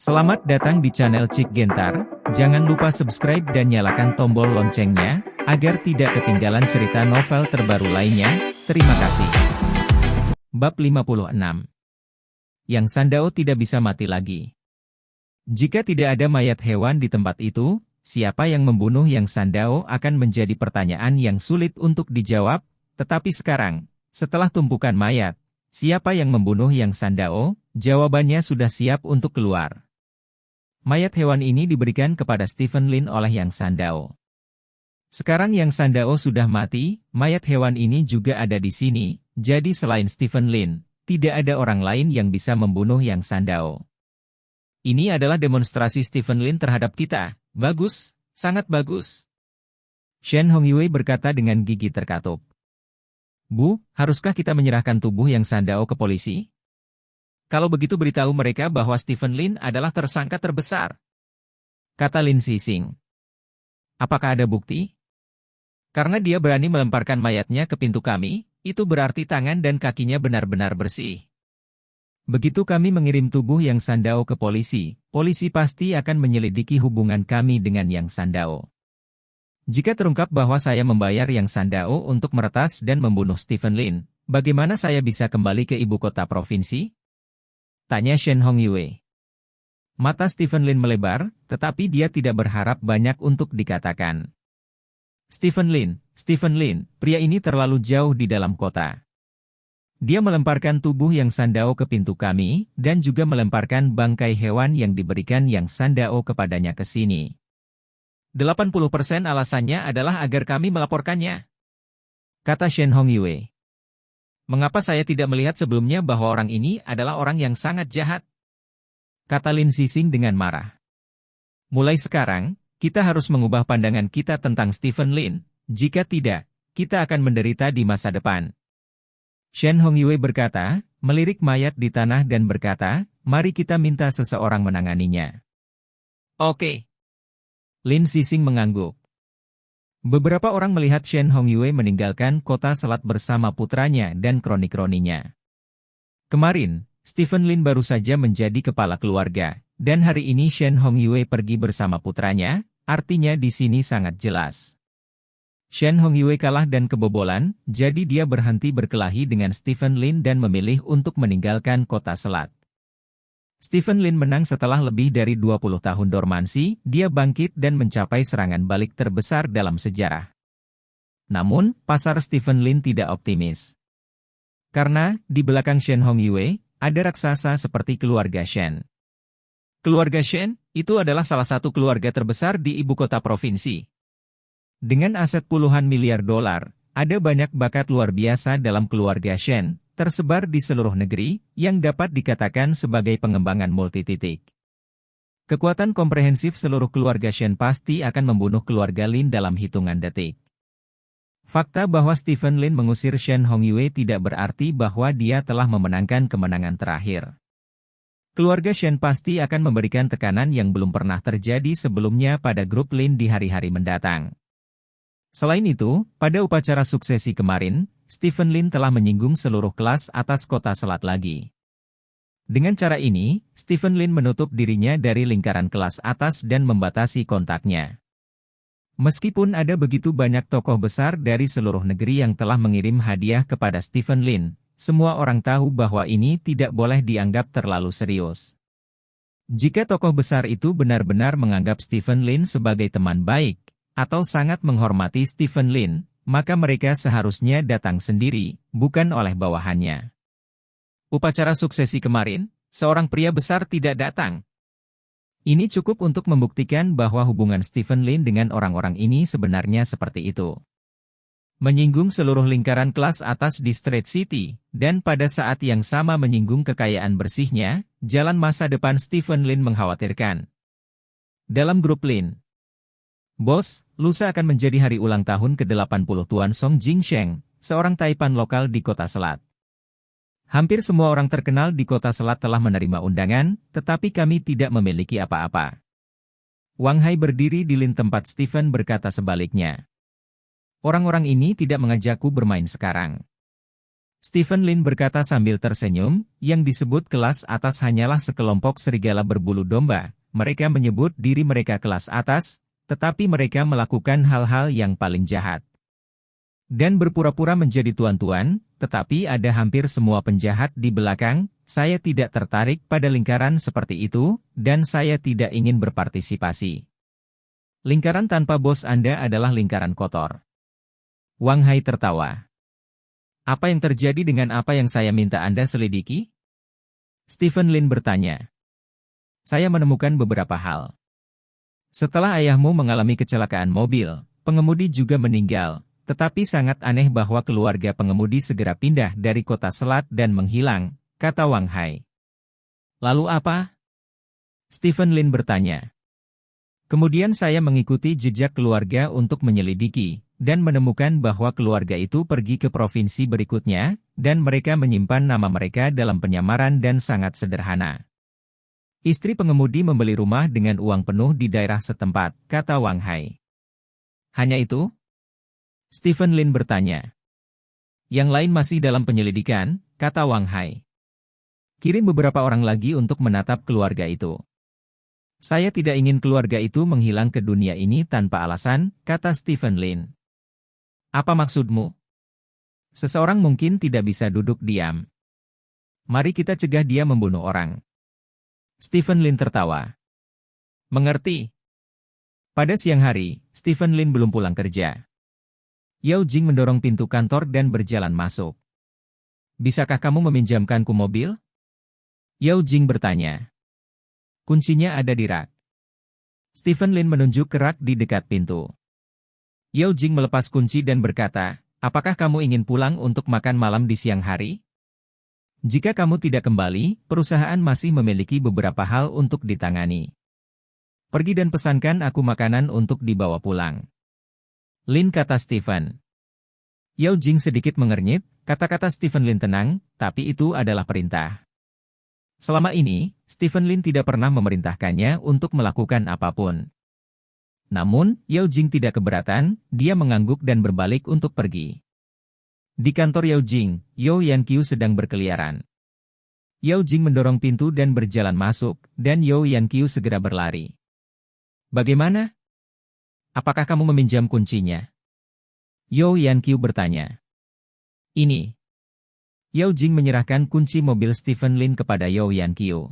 Selamat datang di channel Cik Gentar, jangan lupa subscribe dan nyalakan tombol loncengnya, agar tidak ketinggalan cerita novel terbaru lainnya, terima kasih. Bab 56. Yang Sandao tidak bisa mati lagi. Jika tidak ada mayat hewan di tempat itu, siapa yang membunuh Yang Sandao akan menjadi pertanyaan yang sulit untuk dijawab, tetapi sekarang, setelah tumpukan mayat, siapa yang membunuh Yang Sandao, jawabannya sudah siap untuk keluar. Mayat hewan ini diberikan kepada Stephen Lin oleh Yang Sandao. Sekarang Yang Sandao sudah mati, mayat hewan ini juga ada di sini, jadi selain Stephen Lin, tidak ada orang lain yang bisa membunuh Yang Sandao. Ini adalah demonstrasi Stephen Lin terhadap kita. Bagus, sangat bagus. Shen Hongyue berkata dengan gigi terkatup. Bu, haruskah kita menyerahkan tubuh Yang Sandao ke polisi? Kalau begitu beritahu mereka bahwa Stephen Lin adalah tersangka terbesar. Kata Lin Sising. Apakah ada bukti? Karena dia berani melemparkan mayatnya ke pintu kami, itu berarti tangan dan kakinya benar-benar bersih. Begitu kami mengirim tubuh Yang Sandao ke polisi, polisi pasti akan menyelidiki hubungan kami dengan Yang Sandao. Jika terungkap bahwa saya membayar Yang Sandao untuk meretas dan membunuh Stephen Lin, bagaimana saya bisa kembali ke ibu kota provinsi? Tanya Shen Hongyue. Mata Stephen Lin melebar, tetapi dia tidak berharap banyak untuk dikatakan. Stephen Lin, pria ini terlalu jauh di dalam kota. Dia melemparkan tubuh Yang Sandao ke pintu kami, dan juga melemparkan bangkai hewan yang diberikan Yang Sandao kepadanya ke sini. 80% alasannya adalah agar kami melaporkannya. Kata Shen Hongyue. Mengapa saya tidak melihat sebelumnya bahwa orang ini adalah orang yang sangat jahat? Kata Lin Sising dengan marah. Mulai sekarang, kita harus mengubah pandangan kita tentang Stephen Lin. Jika tidak, kita akan menderita di masa depan. Shen Hongyue berkata, melirik mayat di tanah dan berkata, mari kita minta seseorang menanganinya. Oke. Lin Sising mengangguk. Beberapa orang melihat Shen Hongyue meninggalkan kota Selat bersama putranya dan kroni-kroninya. Kemarin, Stephen Lin baru saja menjadi kepala keluarga, dan hari ini Shen Hongyue pergi bersama putranya, artinya di sini sangat jelas. Shen Hongyue kalah dan kebobolan, jadi dia berhenti berkelahi dengan Stephen Lin dan memilih untuk meninggalkan kota Selat. Stephen Lin menang setelah lebih dari 20 tahun dormansi, dia bangkit dan mencapai serangan balik terbesar dalam sejarah. Namun, pasar Stephen Lin tidak optimis. Karena, di belakang Shen Hongyue, ada raksasa seperti keluarga Shen. Keluarga Shen, itu adalah salah satu keluarga terbesar di ibu kota provinsi. Dengan aset puluhan miliar dolar, ada banyak bakat luar biasa dalam keluarga Shen, tersebar di seluruh negeri, yang dapat dikatakan sebagai pengembangan multititik. Kekuatan komprehensif seluruh keluarga Shen pasti akan membunuh keluarga Lin dalam hitungan detik. Fakta bahwa Stephen Lin mengusir Shen Hongyue tidak berarti bahwa dia telah memenangkan kemenangan terakhir. Keluarga Shen pasti akan memberikan tekanan yang belum pernah terjadi sebelumnya pada grup Lin di hari-hari mendatang. Selain itu, pada upacara suksesi kemarin, Stephen Lin telah menyinggung seluruh kelas atas kota Selat lagi. Dengan cara ini, Stephen Lin menutup dirinya dari lingkaran kelas atas dan membatasi kontaknya. Meskipun ada begitu banyak tokoh besar dari seluruh negeri yang telah mengirim hadiah kepada Stephen Lin, semua orang tahu bahwa ini tidak boleh dianggap terlalu serius. Jika tokoh besar itu benar-benar menganggap Stephen Lin sebagai teman baik, atau sangat menghormati Stephen Lin, maka mereka seharusnya datang sendiri, bukan oleh bawahannya. Upacara suksesi kemarin, seorang pria besar tidak datang. Ini cukup untuk membuktikan bahwa hubungan Stephen Lin dengan orang-orang ini sebenarnya seperti itu. Menyinggung seluruh lingkaran kelas atas di Street City, dan pada saat yang sama menyinggung kekayaan bersihnya, jalan masa depan Stephen Lin mengkhawatirkan. Dalam grup Lin, Bos, lusa akan menjadi hari ulang tahun ke-80 Tuan Song Jingsheng, seorang taipan lokal di kota Selat. Hampir semua orang terkenal di kota Selat telah menerima undangan, tetapi kami tidak memiliki apa-apa. Wang Hai berdiri di Lin tempat Stephen berkata sebaliknya. Orang-orang ini tidak mengajakku bermain sekarang. Stephen Lin berkata sambil tersenyum, yang disebut kelas atas hanyalah sekelompok serigala berbulu domba. Mereka menyebut diri mereka kelas atas, tetapi mereka melakukan hal-hal yang paling jahat. Dan berpura-pura menjadi tuan-tuan, tetapi ada hampir semua penjahat di belakang. Saya tidak tertarik pada lingkaran seperti itu, dan saya tidak ingin berpartisipasi. Lingkaran tanpa bos Anda adalah lingkaran kotor. Wang Hai tertawa. Apa yang terjadi dengan apa yang saya minta Anda selidiki? Stephen Lin bertanya. Saya menemukan beberapa hal. Setelah ayahmu mengalami kecelakaan mobil, pengemudi juga meninggal, tetapi sangat aneh bahwa keluarga pengemudi segera pindah dari kota Selat dan menghilang, kata Wang Hai. Lalu apa? Stephen Lin bertanya. Kemudian saya mengikuti jejak keluarga untuk menyelidiki, dan menemukan bahwa keluarga itu pergi ke provinsi berikutnya, dan mereka menyimpan nama mereka dalam penyamaran dan sangat sederhana. Istri pengemudi membeli rumah dengan uang penuh di daerah setempat, kata Wang Hai. Hanya itu? Stephen Lin bertanya. Yang lain masih dalam penyelidikan, kata Wang Hai. Kirim beberapa orang lagi untuk menatap keluarga itu. Saya tidak ingin keluarga itu menghilang ke dunia ini tanpa alasan, kata Stephen Lin. Apa maksudmu? Seseorang mungkin tidak bisa duduk diam. Mari kita cegah dia membunuh orang. Stephen Lin tertawa. Mengerti? Pada siang hari, Stephen Lin belum pulang kerja. Yao Jing mendorong pintu kantor dan berjalan masuk. Bisakah kamu meminjamkanku mobil? Yao Jing bertanya. Kuncinya ada di rak. Stephen Lin menunjuk ke rak di dekat pintu. Yao Jing melepas kunci dan berkata, apakah kamu ingin pulang untuk makan malam di siang hari? Jika kamu tidak kembali, perusahaan masih memiliki beberapa hal untuk ditangani. Pergi dan pesankan aku makanan untuk dibawa pulang. Lin, kata Stephen. Yao Jing sedikit mengernyit, kata-kata Stephen Lin tenang, tapi itu adalah perintah. Selama ini, Stephen Lin tidak pernah memerintahkannya untuk melakukan apapun. Namun, Yao Jing tidak keberatan, dia mengangguk dan berbalik untuk pergi. Di kantor Yao Jing, Yao Yanqiu sedang berkeliaran. Yao Jing mendorong pintu dan berjalan masuk, dan Yao Yanqiu segera berlari. Bagaimana? Apakah kamu meminjam kuncinya? Yao Yanqiu bertanya. Ini. Yao Jing menyerahkan kunci mobil Stephen Lin kepada Yao Yanqiu.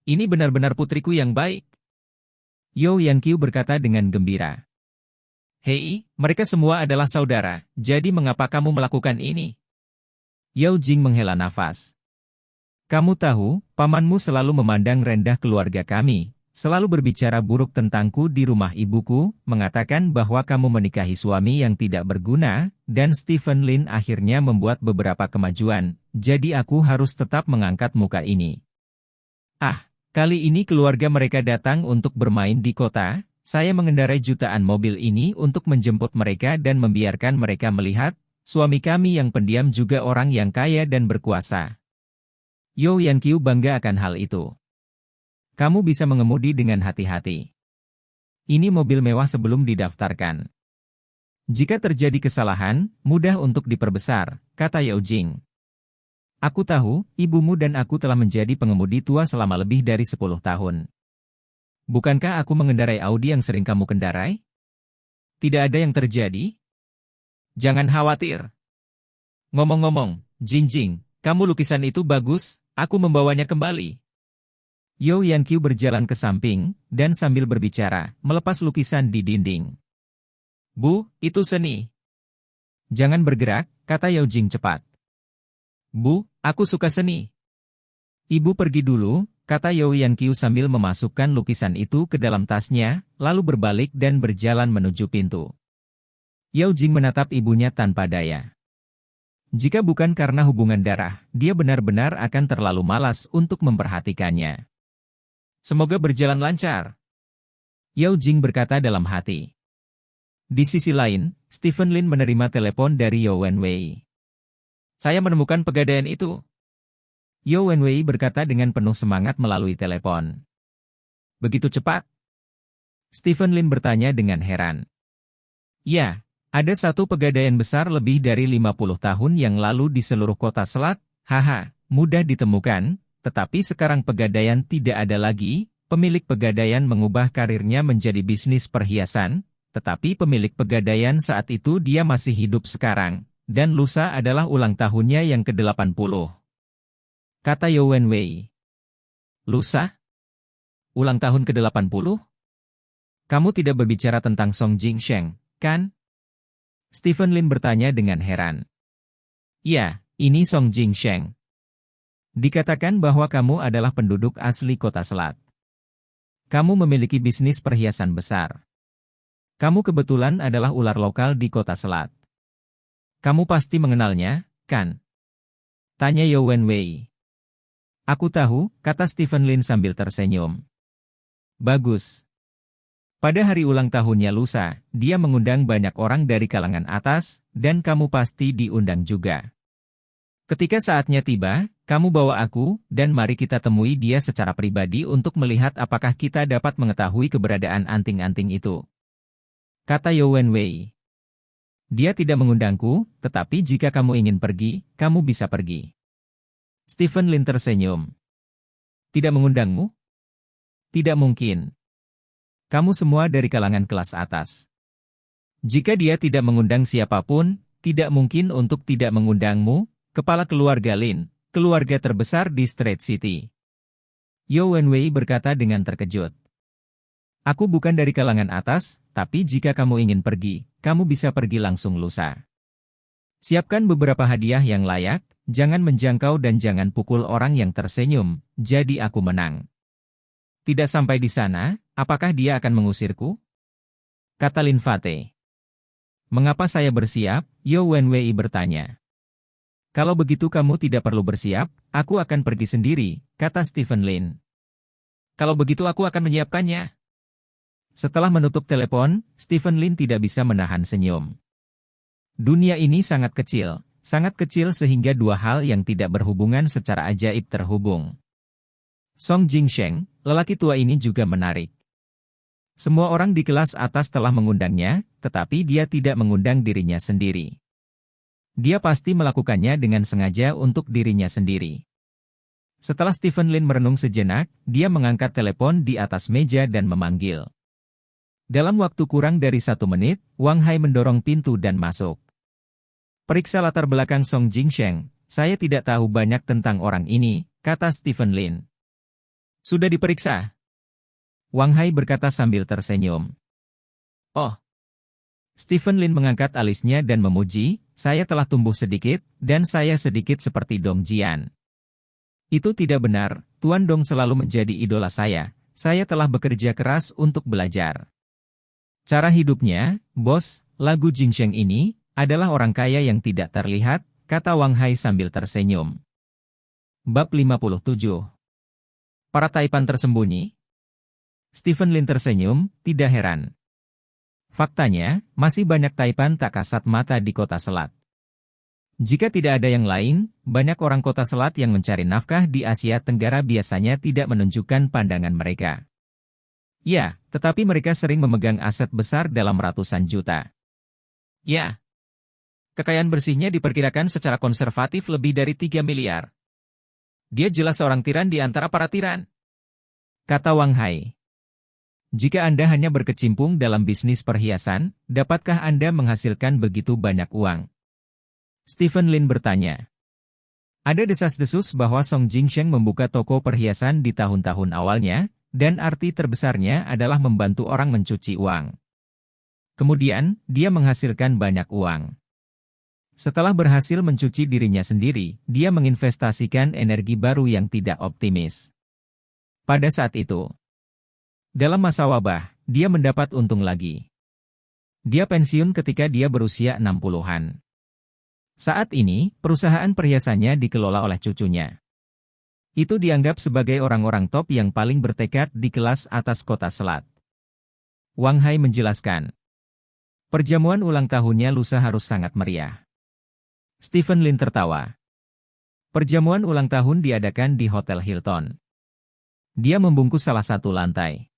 Ini benar-benar putriku yang baik. Yao Yanqiu berkata dengan gembira. Hei, mereka semua adalah saudara, jadi mengapa kamu melakukan ini? Yao Jing menghela nafas. Kamu tahu, pamanmu selalu memandang rendah keluarga kami, selalu berbicara buruk tentangku di rumah ibuku, mengatakan bahwa kamu menikahi suami yang tidak berguna, dan Stephen Lin akhirnya membuat beberapa kemajuan, jadi aku harus tetap mengangkat muka ini. Kali ini keluarga mereka datang untuk bermain di kota, saya mengendarai jutaan mobil ini untuk menjemput mereka dan membiarkan mereka melihat, suami kami yang pendiam juga orang yang kaya dan berkuasa. Yao Yanqiu bangga akan hal itu. Kamu bisa mengemudi dengan hati-hati. Ini mobil mewah sebelum didaftarkan. Jika terjadi kesalahan, mudah untuk diperbesar, kata Yao Jing. Aku tahu, ibumu dan aku telah menjadi pengemudi tua selama lebih dari 10 tahun. Bukankah aku mengendarai Audi yang sering kamu kendarai? Tidak ada yang terjadi? Jangan khawatir. Ngomong-ngomong, Jing, kamu lukisan itu bagus, aku membawanya kembali. Yao Yanqiu berjalan ke samping, dan sambil berbicara, melepas lukisan di dinding. Bu, itu seni. Jangan bergerak, kata Yao Jing cepat. Bu, aku suka seni. Ibu pergi dulu, kata Yao Yanqiu sambil memasukkan lukisan itu ke dalam tasnya, lalu berbalik dan berjalan menuju pintu. Yao Jing menatap ibunya tanpa daya. Jika bukan karena hubungan darah, dia benar-benar akan terlalu malas untuk memperhatikannya. Semoga berjalan lancar. Yao Jing berkata dalam hati. Di sisi lain, Stephen Lin menerima telepon dari Yao Wenwei. Saya menemukan pegadaian itu. Yao Wenwei berkata dengan penuh semangat melalui telepon. Begitu cepat? Stephen Lin bertanya dengan heran. Ya, Ada satu pegadaian besar lebih dari 50 tahun yang lalu di seluruh kota Selat, haha, mudah ditemukan, tetapi sekarang pegadaian tidak ada lagi, pemilik pegadaian mengubah karirnya menjadi bisnis perhiasan, tetapi pemilik pegadaian saat itu dia masih hidup sekarang, dan lusa adalah ulang tahunnya yang ke-80. Kata Yao Wenwei. Lusa? Ulang tahun ke-80? Kamu tidak berbicara tentang Song Jingsheng, kan? Stephen Lin bertanya dengan heran. Ya, ini Song Jingsheng. Dikatakan bahwa kamu adalah penduduk asli kota Selat. Kamu memiliki bisnis perhiasan besar. Kamu kebetulan adalah ular lokal di kota Selat. Kamu pasti mengenalnya, kan? Tanya Yao Wenwei. Aku tahu, kata Stephen Lin sambil tersenyum. Bagus. Pada hari ulang tahunnya lusa, dia mengundang banyak orang dari kalangan atas, dan kamu pasti diundang juga. Ketika saatnya tiba, kamu bawa aku, dan mari kita temui dia secara pribadi untuk melihat apakah kita dapat mengetahui keberadaan anting-anting itu. Kata Yao Wenwei. Dia tidak mengundangku, tetapi jika kamu ingin pergi, kamu bisa pergi. Stephen Lin tersenyum. Tidak mengundangmu? Tidak mungkin. Kamu semua dari kalangan kelas atas. Jika dia tidak mengundang siapapun, tidak mungkin untuk tidak mengundangmu, kepala keluarga Lin, keluarga terbesar di Street City. Yao Wenwei berkata dengan terkejut. Aku bukan dari kalangan atas, tapi jika kamu ingin pergi, kamu bisa pergi langsung lusa. Siapkan beberapa hadiah yang layak, jangan menjangkau dan jangan pukul orang yang tersenyum, jadi aku menang. Tidak sampai di sana, apakah dia akan mengusirku? Kata Lin Fate. Mengapa saya bersiap? Yao Wenwei bertanya. Kalau begitu kamu tidak perlu bersiap, aku akan pergi sendiri, kata Stephen Lin. Kalau begitu aku akan menyiapkannya. Setelah menutup telepon, Stephen Lin tidak bisa menahan senyum. Dunia ini sangat kecil sehingga dua hal yang tidak berhubungan secara ajaib terhubung. Song Jingsheng, lelaki tua ini juga menarik. Semua orang di kelas atas telah mengundangnya, tetapi dia tidak mengundang dirinya sendiri. Dia pasti melakukannya dengan sengaja untuk dirinya sendiri. Setelah Stephen Lin merenung sejenak, dia mengangkat telepon di atas meja dan memanggil. Dalam waktu kurang dari 1 menit, Wang Hai mendorong pintu dan masuk. Periksa latar belakang Song Jingsheng, saya tidak tahu banyak tentang orang ini, kata Stephen Lin. Sudah diperiksa? Wang Hai berkata sambil tersenyum. Oh. Stephen Lin mengangkat alisnya dan memuji, saya telah tumbuh sedikit, dan saya sedikit seperti Dong Jian. Itu tidak benar, Tuan Dong selalu menjadi idola saya telah bekerja keras untuk belajar. Cara hidupnya, bos, lagu Jingsheng ini, adalah orang kaya yang tidak terlihat, kata Wang Hai sambil tersenyum. Bab 57. Para taipan tersembunyi? Stephen Lin tersenyum, tidak heran. Faktanya, masih banyak taipan tak kasat mata di kota Selat. Jika tidak ada yang lain, banyak orang kota Selat yang mencari nafkah di Asia Tenggara biasanya tidak menunjukkan pandangan mereka. Ya, tetapi mereka sering memegang aset besar dalam ratusan juta. Ya. Kekayaan bersihnya diperkirakan secara konservatif lebih dari 3 miliar. Dia jelas seorang tiran di antara para tiran. Kata Wang Hai. Jika Anda hanya berkecimpung dalam bisnis perhiasan, dapatkah Anda menghasilkan begitu banyak uang? Stephen Lin bertanya. Ada desas-desus bahwa Song Jingsheng membuka toko perhiasan di tahun-tahun awalnya, dan arti terbesarnya adalah membantu orang mencuci uang. Kemudian, dia menghasilkan banyak uang. Setelah berhasil mencuci dirinya sendiri, dia menginvestasikan energi baru yang tidak optimis. Pada saat itu, dalam masa wabah, dia mendapat untung lagi. Dia pensiun ketika dia berusia 60-an. Saat ini, perusahaan perhiasannya dikelola oleh cucunya. Itu dianggap sebagai orang-orang top yang paling bertekad di kelas atas kota Selat. Wang Hai menjelaskan. Perjamuan ulang tahunnya lusa harus sangat meriah. Stephen Lin tertawa. Perjamuan ulang tahun diadakan di Hotel Hilton. Dia membungkus salah satu lantai.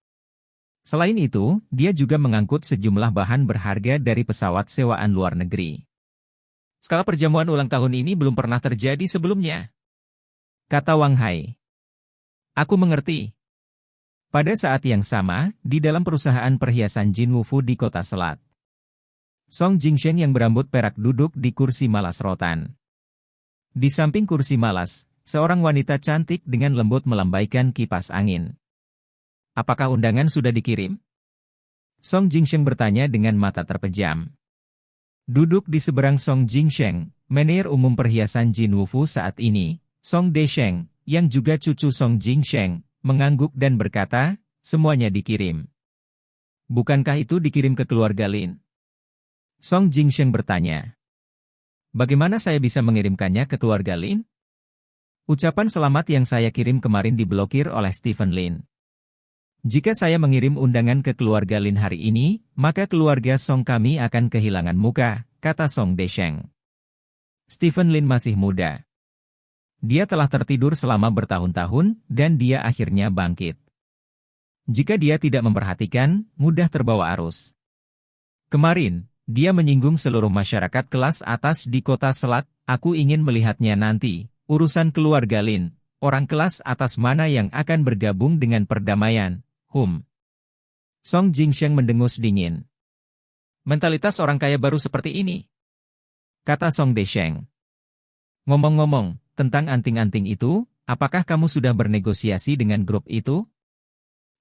Selain itu, dia juga mengangkut sejumlah bahan berharga dari pesawat sewaan luar negeri. Skala perjamuan ulang tahun ini belum pernah terjadi sebelumnya, kata Wang Hai. Aku mengerti. Pada saat yang sama, di dalam perusahaan perhiasan Jin Wufu di kota Selat, Song Jingsheng yang berambut perak duduk di kursi malas rotan. Di samping kursi malas, seorang wanita cantik dengan lembut melambaikan kipas angin. Apakah undangan sudah dikirim? Song Jingsheng bertanya dengan mata terpejam. Duduk di seberang Song Jingsheng, manajer umum perhiasan Jin Wufu saat ini, Song Desheng, yang juga cucu Song Jingsheng, mengangguk dan berkata, semuanya dikirim. Bukankah itu dikirim ke keluarga Lin? Song Jingsheng bertanya. Bagaimana saya bisa mengirimkannya ke keluarga Lin? Ucapan selamat yang saya kirim kemarin diblokir oleh Stephen Lin. Jika saya mengirim undangan ke keluarga Lin hari ini, maka keluarga Song kami akan kehilangan muka, kata Song Desheng. Stephen Lin masih muda. Dia telah tertidur selama bertahun-tahun, dan dia akhirnya bangkit. Jika dia tidak memperhatikan, mudah terbawa arus. Kemarin, dia menyinggung seluruh masyarakat kelas atas di kota Selat, aku ingin melihatnya nanti, urusan keluarga Lin, orang kelas atas mana yang akan bergabung dengan perdamaian. Song Jingsheng mendengus dingin. Mentalitas orang kaya baru seperti ini, kata Song Desheng. Ngomong-ngomong, tentang anting-anting itu, apakah kamu sudah bernegosiasi dengan grup itu?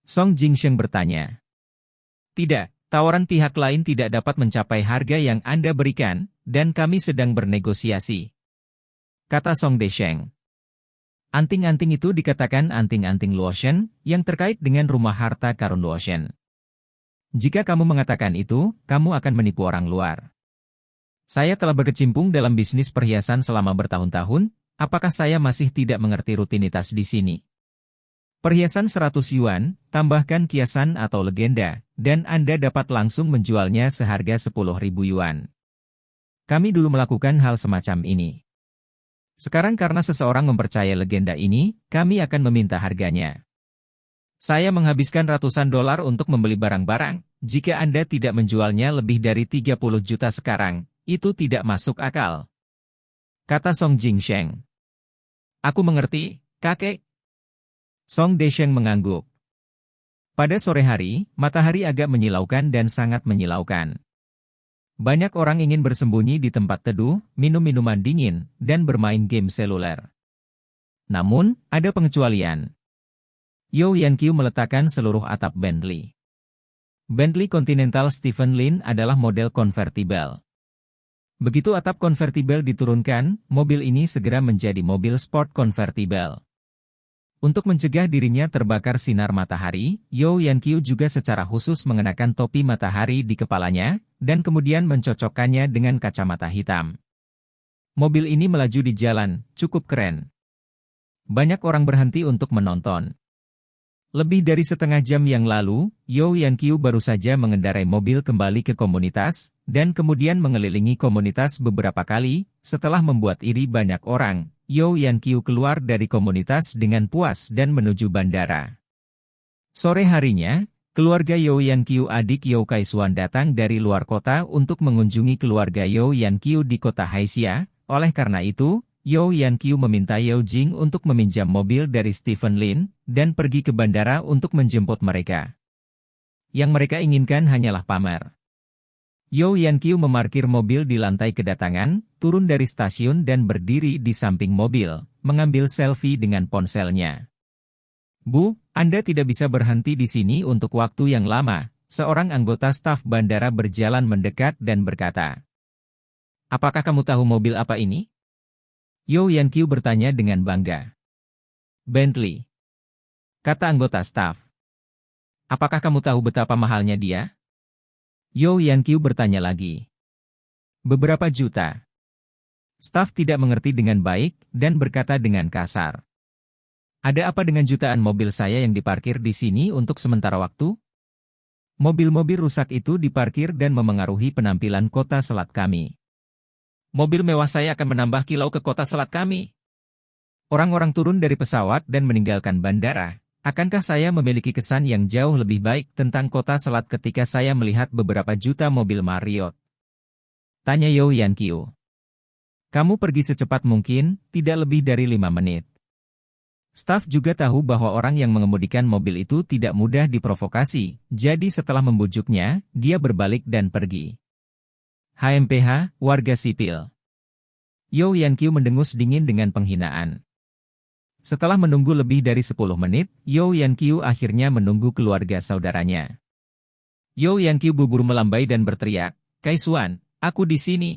Song Jingsheng bertanya. Tidak, tawaran pihak lain tidak dapat mencapai harga yang Anda berikan, dan kami sedang bernegosiasi, kata Song Desheng. Anting-anting itu dikatakan anting-anting Luosheng, yang terkait dengan rumah harta karun Luosheng. Jika kamu mengatakan itu, kamu akan menipu orang luar. Saya telah berkecimpung dalam bisnis perhiasan selama bertahun-tahun, apakah saya masih tidak mengerti rutinitas di sini? Perhiasan 100 yuan, tambahkan kiasan atau legenda, dan Anda dapat langsung menjualnya seharga 10.000 yuan. Kami dulu melakukan hal semacam ini. Sekarang karena seseorang mempercayai legenda ini, kami akan meminta harganya. Saya menghabiskan ratusan dolar untuk membeli barang-barang, jika Anda tidak menjualnya lebih dari 30 juta sekarang, itu tidak masuk akal, kata Song Jingsheng. Aku mengerti, kakek. Song Desheng mengangguk. Pada sore hari, matahari agak menyilaukan dan sangat menyilaukan. Banyak orang ingin bersembunyi di tempat teduh, minum minuman dingin, dan bermain game seluler. Namun, ada pengecualian. Yeo Yanqiu meletakkan seluruh atap Bentley. Bentley Continental Stephen Lin adalah model konvertibel. Begitu atap konvertibel diturunkan, mobil ini segera menjadi mobil sport konvertibel. Untuk mencegah dirinya terbakar sinar matahari, Yeo Yanqiu juga secara khusus mengenakan topi matahari di kepalanya, dan kemudian mencocokkannya dengan kacamata hitam. Mobil ini melaju di jalan, cukup keren. Banyak orang berhenti untuk menonton. Lebih dari setengah jam yang lalu, Yeo Yanqiu baru saja mengendarai mobil kembali ke komunitas, dan kemudian mengelilingi komunitas beberapa kali, setelah membuat iri banyak orang. Yeo Yanqiu keluar dari komunitas dengan puas dan menuju bandara. Sore harinya, keluarga Yeo Yanqiu adik Yeo Kaisuan datang dari luar kota untuk mengunjungi keluarga Yeo Yanqiu di kota Haixia. Oleh karena itu, Yeo Yanqiu meminta Yeo Jing untuk meminjam mobil dari Stephen Lin, dan pergi ke bandara untuk menjemput mereka. Yang mereka inginkan hanyalah pamer. Yeo Yanqiu memarkir mobil di lantai kedatangan, turun dari stasiun dan berdiri di samping mobil, mengambil selfie dengan ponselnya. Bu, Anda tidak bisa berhenti di sini untuk waktu yang lama, seorang anggota staf bandara berjalan mendekat dan berkata. Apakah kamu tahu mobil apa ini? Yeo Yanqiu bertanya dengan bangga. Bentley, kata anggota staf. Apakah kamu tahu betapa mahalnya dia? Yeo Yanqiu bertanya lagi. Beberapa juta. Staf tidak mengerti dengan baik, dan berkata dengan kasar. Ada apa dengan jutaan mobil saya yang diparkir di sini untuk sementara waktu? Mobil-mobil rusak itu diparkir dan memengaruhi penampilan kota Selat kami. Mobil mewah saya akan menambah kilau ke kota Selat kami. Orang-orang turun dari pesawat dan meninggalkan bandara, Akankah saya memiliki kesan yang jauh lebih baik tentang kota Selat ketika saya melihat beberapa juta mobil Marriott? Tanya Yau Yanqiu. Kamu pergi secepat mungkin, tidak lebih dari 5 menit. Staf juga tahu bahwa orang yang mengemudikan mobil itu tidak mudah diprovokasi, jadi setelah membujuknya, dia berbalik dan pergi. HMPH, warga sipil. Yau Yanqiu mendengus dingin dengan penghinaan. Setelah menunggu lebih dari 10 menit, Yau Yanqiu akhirnya menunggu keluarga saudaranya. Yau Yanqiu bubur melambai dan berteriak, "Kaisuan, aku di sini."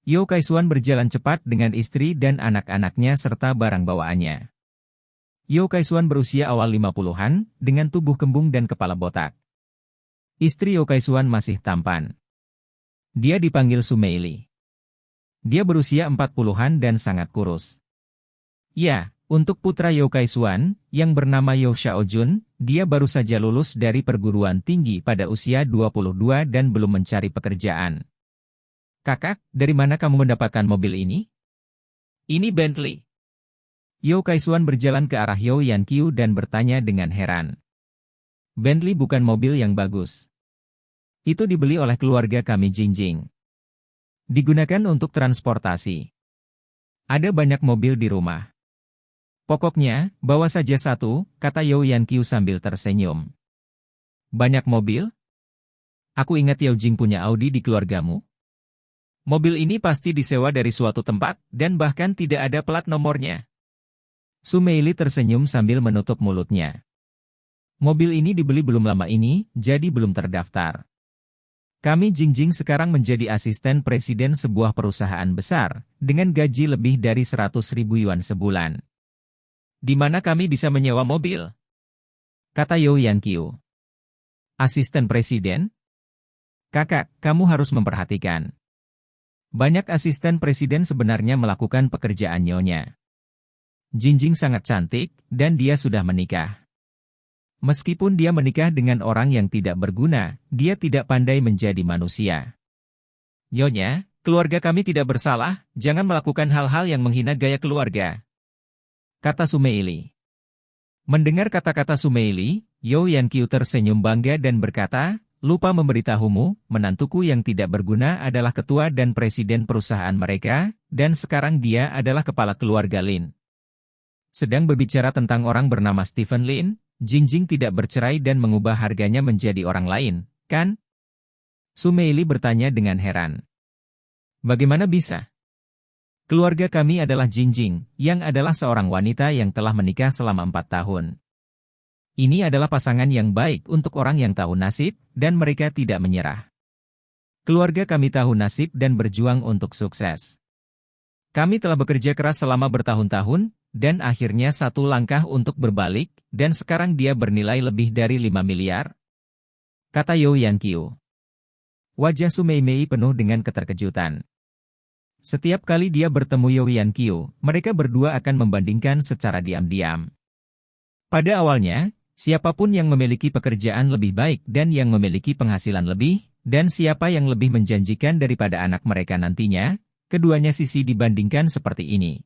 Yau Kaisuan berjalan cepat dengan istri dan anak-anaknya serta barang bawaannya. Yau Kaisuan berusia awal 50-an, dengan tubuh kembung dan kepala botak. Istri Yau Kaisuan masih tampan. Dia dipanggil Sumeili. Dia berusia 40-an dan sangat kurus. Ya, untuk putra Yau Kaisuan, yang bernama Yau Xiaojun, dia baru saja lulus dari perguruan tinggi pada usia 22 dan belum mencari pekerjaan. "Kakak, dari mana kamu mendapatkan mobil ini?" "Ini Bentley." Yau Kaisuan berjalan ke arah Yau Yanqiu dan bertanya dengan heran. "Bentley bukan mobil yang bagus. Itu dibeli oleh keluarga kami Jingjing. Digunakan untuk transportasi. Ada banyak mobil di rumah. Pokoknya, bawa saja satu," kata Yau Yanqiu sambil tersenyum. "Banyak mobil? Aku ingat Yao Jing punya Audi di keluargamu. Mobil ini pasti disewa dari suatu tempat, dan bahkan tidak ada plat nomornya." Sumeili tersenyum sambil menutup mulutnya. "Mobil ini dibeli belum lama ini, jadi belum terdaftar. Kami Jingjing sekarang menjadi asisten presiden sebuah perusahaan besar, dengan gaji lebih dari 100.000 yuan sebulan. Di mana kami bisa menyewa mobil?" kata Yau Yanqiu. "Asisten presiden? Kakak, kamu harus memperhatikan. Banyak asisten presiden sebenarnya melakukan pekerjaan nyonya. Jingjing sangat cantik, dan dia sudah menikah. Meskipun dia menikah dengan orang yang tidak berguna, dia tidak pandai menjadi manusia. Nyonya, keluarga kami tidak bersalah, jangan melakukan hal-hal yang menghina gaya keluarga," kata Sumeili. Mendengar kata-kata Sumeili, Yau Yanqiu tersenyum bangga dan berkata, "Lupa memberitahumu, menantuku yang tidak berguna adalah ketua dan presiden perusahaan mereka, dan sekarang dia adalah kepala keluarga Lin." Sedang berbicara tentang orang bernama Stephen Lin, Jingjing tidak bercerai dan mengubah harganya menjadi orang lain, kan? Sumeili bertanya dengan heran. "Bagaimana bisa? Keluarga kami adalah Jingjing, yang adalah seorang wanita yang telah menikah selama 4 tahun. Ini adalah pasangan yang baik untuk orang yang tahu nasib, dan mereka tidak menyerah. Keluarga kami tahu nasib dan berjuang untuk sukses. Kami telah bekerja keras selama bertahun-tahun, dan akhirnya satu langkah untuk berbalik, dan sekarang dia bernilai lebih dari 5 miliar, kata Yau Yanqiu. Wajah Sumeimei penuh dengan keterkejutan. Setiap kali dia bertemu Yau Yanqiu, mereka berdua akan membandingkan secara diam-diam. Pada awalnya, siapapun yang memiliki pekerjaan lebih baik dan yang memiliki penghasilan lebih, dan siapa yang lebih menjanjikan daripada anak mereka nantinya, keduanya sisi dibandingkan seperti ini.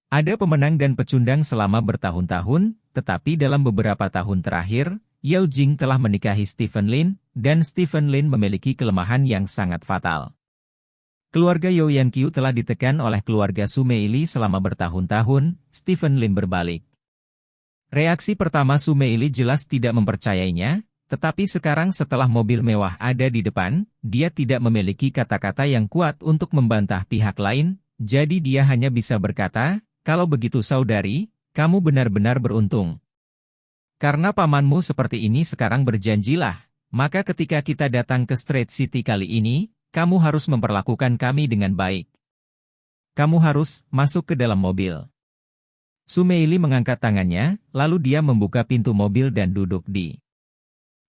Ada pemenang dan pecundang selama bertahun-tahun, tetapi dalam beberapa tahun terakhir, Yao Jing telah menikahi Stephen Lin, dan Stephen Lin memiliki kelemahan yang sangat fatal. Keluarga Yau Yanqiu telah ditekan oleh keluarga Sumeili selama bertahun-tahun, Stephen Lin berbalik. Reaksi pertama Sumeili jelas tidak mempercayainya, tetapi sekarang setelah mobil mewah ada di depan, dia tidak memiliki kata-kata yang kuat untuk membantah pihak lain, jadi dia hanya bisa berkata, "Kalau begitu saudari, kamu benar-benar beruntung. Karena pamanmu seperti ini sekarang berjanjilah, maka ketika kita datang ke Street City kali ini, kamu harus memperlakukan kami dengan baik. Kamu harus masuk ke dalam mobil." Sumeili mengangkat tangannya, lalu dia membuka pintu mobil dan duduk di.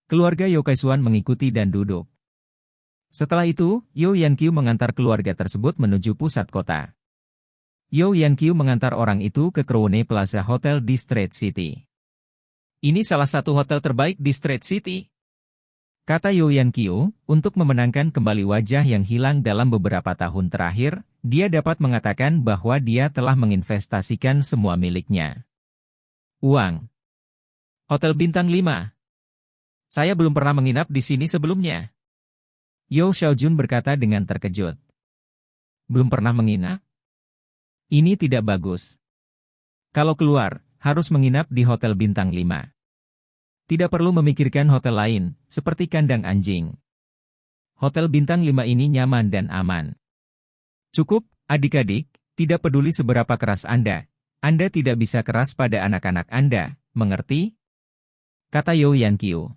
Keluarga Yau Kaisuan mengikuti dan duduk. Setelah itu, Yau Yanqiu mengantar keluarga tersebut menuju pusat kota. Yau Yanqiu mengantar orang itu ke Crowne Plaza Hotel di Street City. "Ini salah satu hotel terbaik di Street City," kata Yau Yanqiu, untuk memenangkan kembali wajah yang hilang dalam beberapa tahun terakhir, dia dapat mengatakan bahwa dia telah menginvestasikan semua miliknya. Uang. Hotel Bintang 5. Saya belum pernah menginap di sini sebelumnya. Yo Xiaojun berkata dengan terkejut. Belum pernah menginap? Ini tidak bagus. Kalau keluar, harus menginap di Hotel Bintang 5. Tidak perlu memikirkan hotel lain, seperti kandang anjing. Hotel Bintang 5 ini nyaman dan aman. Cukup, adik-adik, tidak peduli seberapa keras Anda tidak bisa keras pada anak-anak Anda, mengerti? Kata Yo Yankyu.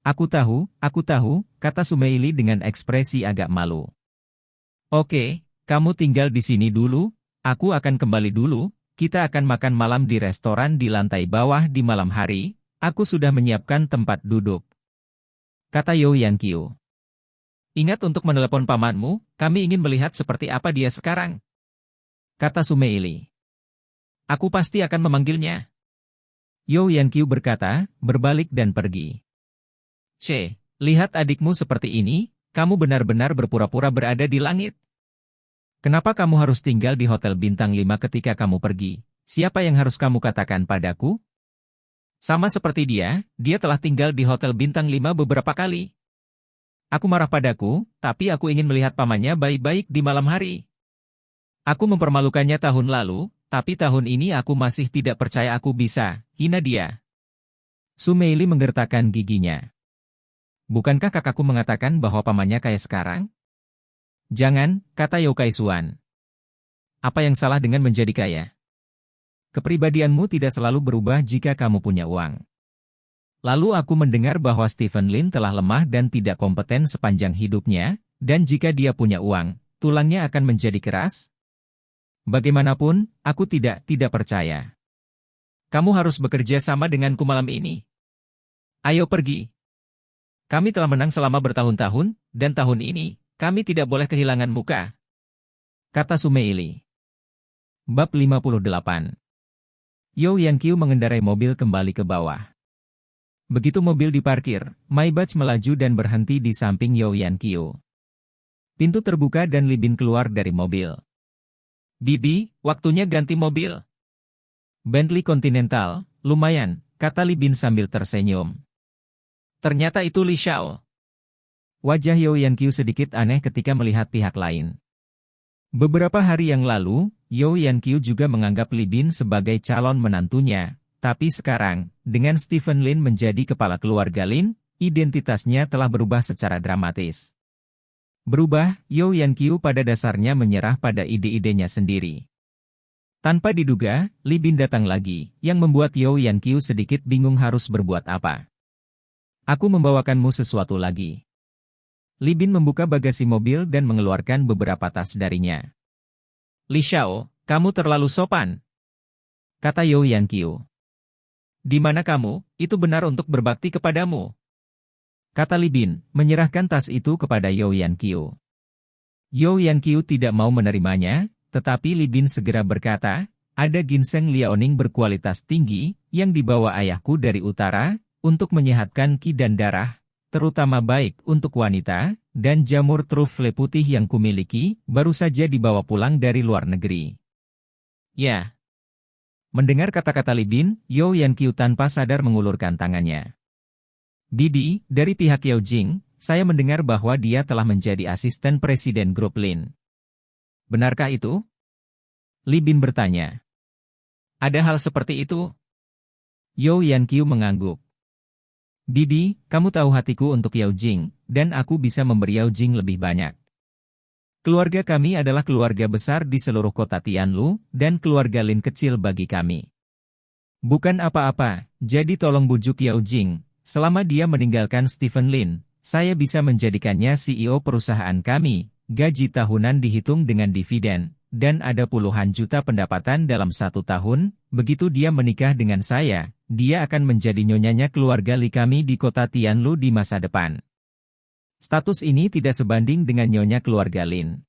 Aku tahu, kata Sumeili dengan ekspresi agak malu. Oke, kamu tinggal di sini dulu, aku akan kembali dulu, kita akan makan malam di restoran di lantai bawah di malam hari, aku sudah menyiapkan tempat duduk. Kata Yo Yankyu. Ingat untuk menelepon pamanmu, kami ingin melihat seperti apa dia sekarang. Kata Sumeili. Aku pasti akan memanggilnya. Yo Yankyu berkata, berbalik dan pergi. Lihat adikmu seperti ini, kamu benar-benar berpura-pura berada di langit. Kenapa kamu harus tinggal di Hotel Bintang 5 ketika kamu pergi? Siapa yang harus kamu katakan padaku? Sama seperti dia telah tinggal di Hotel Bintang 5 beberapa kali. Aku marah padaku, tapi aku ingin melihat pamannya baik-baik di malam hari. Aku mempermalukannya tahun lalu, tapi tahun ini aku masih tidak percaya aku bisa hina dia. Sumeili menggertakkan giginya. Bukankah kakakku mengatakan bahwa pamannya kaya sekarang? Jangan, kata Yo Kaisuan. Apa yang salah dengan menjadi kaya? Kepribadianmu tidak selalu berubah jika kamu punya uang. Lalu aku mendengar bahwa Stephen Lin telah lemah dan tidak kompeten sepanjang hidupnya, dan jika dia punya uang, tulangnya akan menjadi keras? Bagaimanapun, aku tidak percaya. Kamu harus bekerja sama denganku malam ini. Ayo pergi. Kami telah menang selama bertahun-tahun, dan tahun ini, kami tidak boleh kehilangan muka. Kata Sumeili. Bab 58. Yo Yankyu mengendarai mobil kembali ke bawah. Begitu mobil diparkir, Maybach melaju dan berhenti di samping Yo Yankyu. Pintu terbuka dan Li Bin keluar dari mobil. Bibi, waktunya ganti mobil. Bentley Continental, lumayan, kata Li Bin sambil tersenyum. Ternyata itu Li Xiao. Wajah Yo Yankyu sedikit aneh ketika melihat pihak lain. Beberapa hari yang lalu, Yo Yankyu juga menganggap Li Bin sebagai calon menantunya, tapi sekarang, dengan Stephen Lin menjadi kepala keluarga Lin, identitasnya telah berubah secara dramatis. Berubah, Yo Yankyu pada dasarnya menyerah pada ide-idenya sendiri. Tanpa diduga, Li Bin datang lagi, yang membuat Yo Yankyu sedikit bingung harus berbuat apa. Aku membawakanmu sesuatu lagi. Li Bin membuka bagasi mobil dan mengeluarkan beberapa tas darinya. Li Xiao, kamu terlalu sopan. Kata Yo Yankyu. Di mana kamu, itu benar untuk berbakti kepadamu. Kata Li Bin, menyerahkan tas itu kepada Yo Yankyu. Yo Yankyu tidak mau menerimanya, tetapi Li Bin segera berkata, ada ginseng liaoning berkualitas tinggi, yang dibawa ayahku dari utara, untuk menyehatkan qi dan darah, terutama baik untuk wanita, dan jamur trufle putih yang kumiliki, baru saja dibawa pulang dari luar negeri. Ya. Mendengar kata-kata Li Bin, Yo Yankyu tanpa sadar mengulurkan tangannya. Bibi, dari pihak Yao Jing, saya mendengar bahwa dia telah menjadi asisten presiden grup Lin. Benarkah itu? Li Bin bertanya. Ada hal seperti itu? Yo Yankyu mengangguk. Bibi, kamu tahu hatiku untuk Yao Jing, dan aku bisa memberi Yao Jing lebih banyak. Keluarga kami adalah keluarga besar di seluruh kota Tianlu, dan keluarga Lin kecil bagi kami. Bukan apa-apa, jadi tolong bujuk Yao Jing, selama dia meninggalkan Stephen Lin, saya bisa menjadikannya CEO perusahaan kami, gaji tahunan dihitung dengan dividen, dan ada puluhan juta pendapatan dalam 1 tahun, begitu dia menikah dengan saya, dia akan menjadi nyonyanya keluarga Li kami di kota Tianlu di masa depan. Status ini tidak sebanding dengan nyonya keluarga Lin.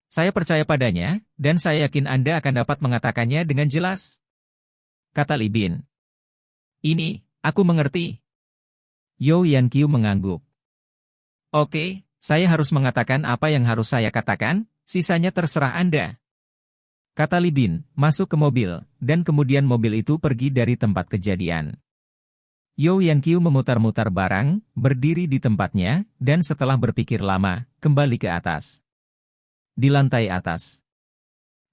Saya percaya padanya, dan saya yakin Anda akan dapat mengatakannya dengan jelas. Kata Li Bin. Ini, aku mengerti. Yo Yankyu mengangguk. Oke, saya harus mengatakan apa yang harus saya katakan, sisanya terserah Anda. Kata Li Bin, masuk ke mobil, dan kemudian mobil itu pergi dari tempat kejadian. Yao Yanqiu memutar-mutar barang, berdiri di tempatnya, dan setelah berpikir lama, kembali ke atas. Di lantai atas.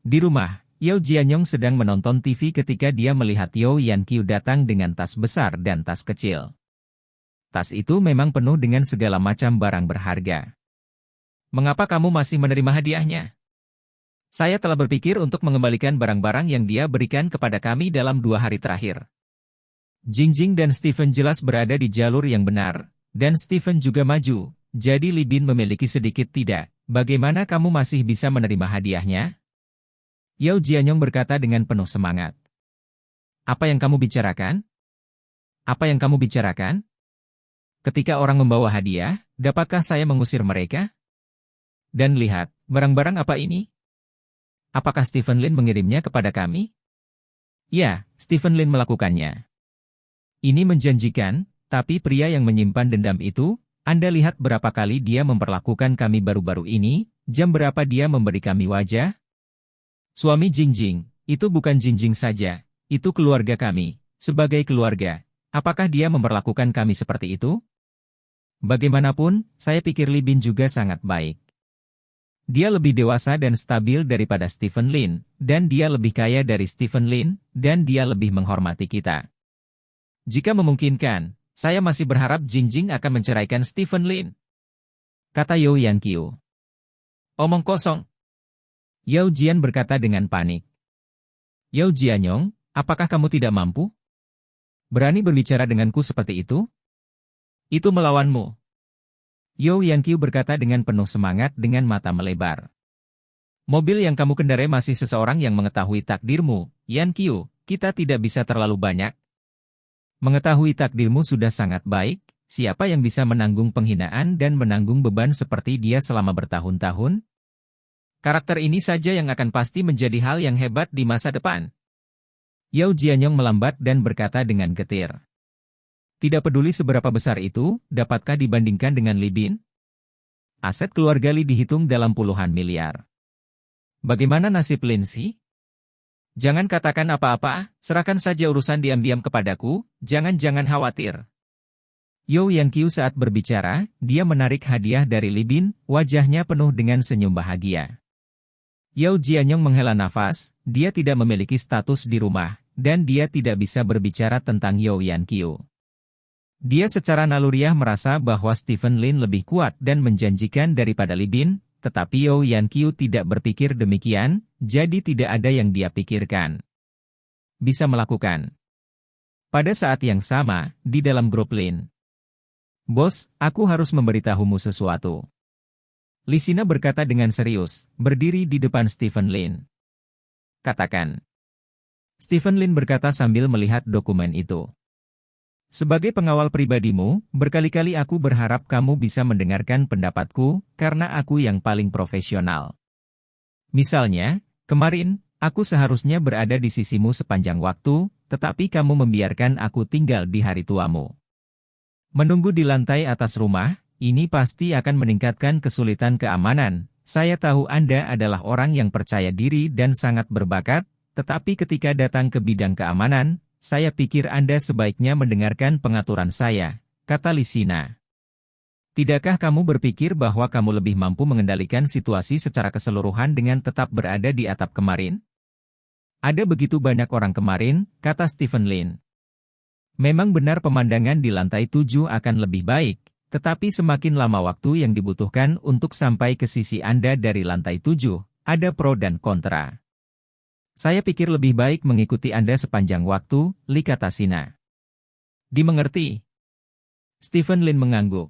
Di rumah, Yao Jianyong sedang menonton TV ketika dia melihat Yao Yanqiu datang dengan tas besar dan tas kecil. Tas itu memang penuh dengan segala macam barang berharga. Mengapa kamu masih menerima hadiahnya? Saya telah berpikir untuk mengembalikan barang-barang yang dia berikan kepada kami dalam 2 hari terakhir. Jingjing dan Stephen jelas berada di jalur yang benar, dan Stephen juga maju, jadi Li Bin memiliki sedikit tidak. Bagaimana kamu masih bisa menerima hadiahnya? Yao Jianyong berkata dengan penuh semangat. Apa yang kamu bicarakan? Apa yang kamu bicarakan? Ketika orang membawa hadiah, dapatkah saya mengusir mereka? Dan lihat, barang-barang apa ini? Apakah Stephen Lin mengirimnya kepada kami? Ya, Stephen Lin melakukannya. Ini menjanjikan, tapi pria yang menyimpan dendam itu, Anda lihat berapa kali dia memperlakukan kami baru-baru ini, jam berapa dia memberi kami wajah? Suami Jingjing, itu bukan Jingjing saja, itu keluarga kami, sebagai keluarga. Apakah dia memperlakukan kami seperti itu? Bagaimanapun, saya pikir Li Bin juga sangat baik. Dia lebih dewasa dan stabil daripada Stephen Lin, dan dia lebih kaya dari Stephen Lin, dan dia lebih menghormati kita. Jika memungkinkan, saya masih berharap Jingjing akan menceraikan Stephen Lin. Kata Yao Yanqiu. Omong kosong. Yao Jian berkata dengan panik. Yao Jianyong, apakah kamu tidak mampu? Berani berbicara denganku seperti itu? Itu melawanmu. Yao Yanqiu berkata dengan penuh semangat dengan mata melebar. Mobil yang kamu kendarai masih seseorang yang mengetahui takdirmu, Yanqiu, kita tidak bisa terlalu banyak. Mengetahui takdirmu sudah sangat baik, siapa yang bisa menanggung penghinaan dan menanggung beban seperti dia selama bertahun-tahun? Karakter ini saja yang akan pasti menjadi hal yang hebat di masa depan. Yao Jianyong melambat dan berkata dengan getir. Tidak peduli seberapa besar itu, dapatkah dibandingkan dengan Li Bin? Aset keluarga Li dihitung dalam puluhan miliar. Bagaimana nasib Lin Si? Jangan katakan apa-apa, serahkan saja urusan diam-diam kepadaku, jangan-jangan khawatir. Yao Yanqiu saat berbicara, dia menarik hadiah dari Li Bin, wajahnya penuh dengan senyum bahagia. Yao Jianyong menghela nafas, dia tidak memiliki status di rumah, dan dia tidak bisa berbicara tentang Yao Yanqiu. Dia secara naluriah merasa bahwa Stephen Lin lebih kuat dan menjanjikan daripada Li Bin, tetapi Yao Yanqiu tidak berpikir demikian, jadi tidak ada yang dia pikirkan. Bisa melakukan. Pada saat yang sama, di dalam grup Lin. Bos, aku harus memberitahumu sesuatu. Lisina berkata dengan serius, berdiri di depan Stephen Lin. Katakan. Stephen Lin berkata sambil melihat dokumen itu. Sebagai pengawal pribadimu, berkali-kali aku berharap kamu bisa mendengarkan pendapatku, karena aku yang paling profesional. Misalnya, kemarin, aku seharusnya berada di sisimu sepanjang waktu, tetapi kamu membiarkan aku tinggal di hari tuamu. Menunggu di lantai atas rumah, ini pasti akan meningkatkan kesulitan keamanan. Saya tahu Anda adalah orang yang percaya diri dan sangat berbakat, tetapi ketika datang ke bidang keamanan, saya pikir Anda sebaiknya mendengarkan pengaturan saya, kata Lisina. Tidakkah kamu berpikir bahwa kamu lebih mampu mengendalikan situasi secara keseluruhan dengan tetap berada di atap kemarin? Ada begitu banyak orang kemarin, kata Stephen Lin. Memang benar pemandangan di lantai 7 akan lebih baik, tetapi semakin lama waktu yang dibutuhkan untuk sampai ke sisi Anda dari lantai 7, ada pro dan kontra. Saya pikir lebih baik mengikuti Anda sepanjang waktu, Li kata Sina. Dimengerti? Stephen Lin mengangguk.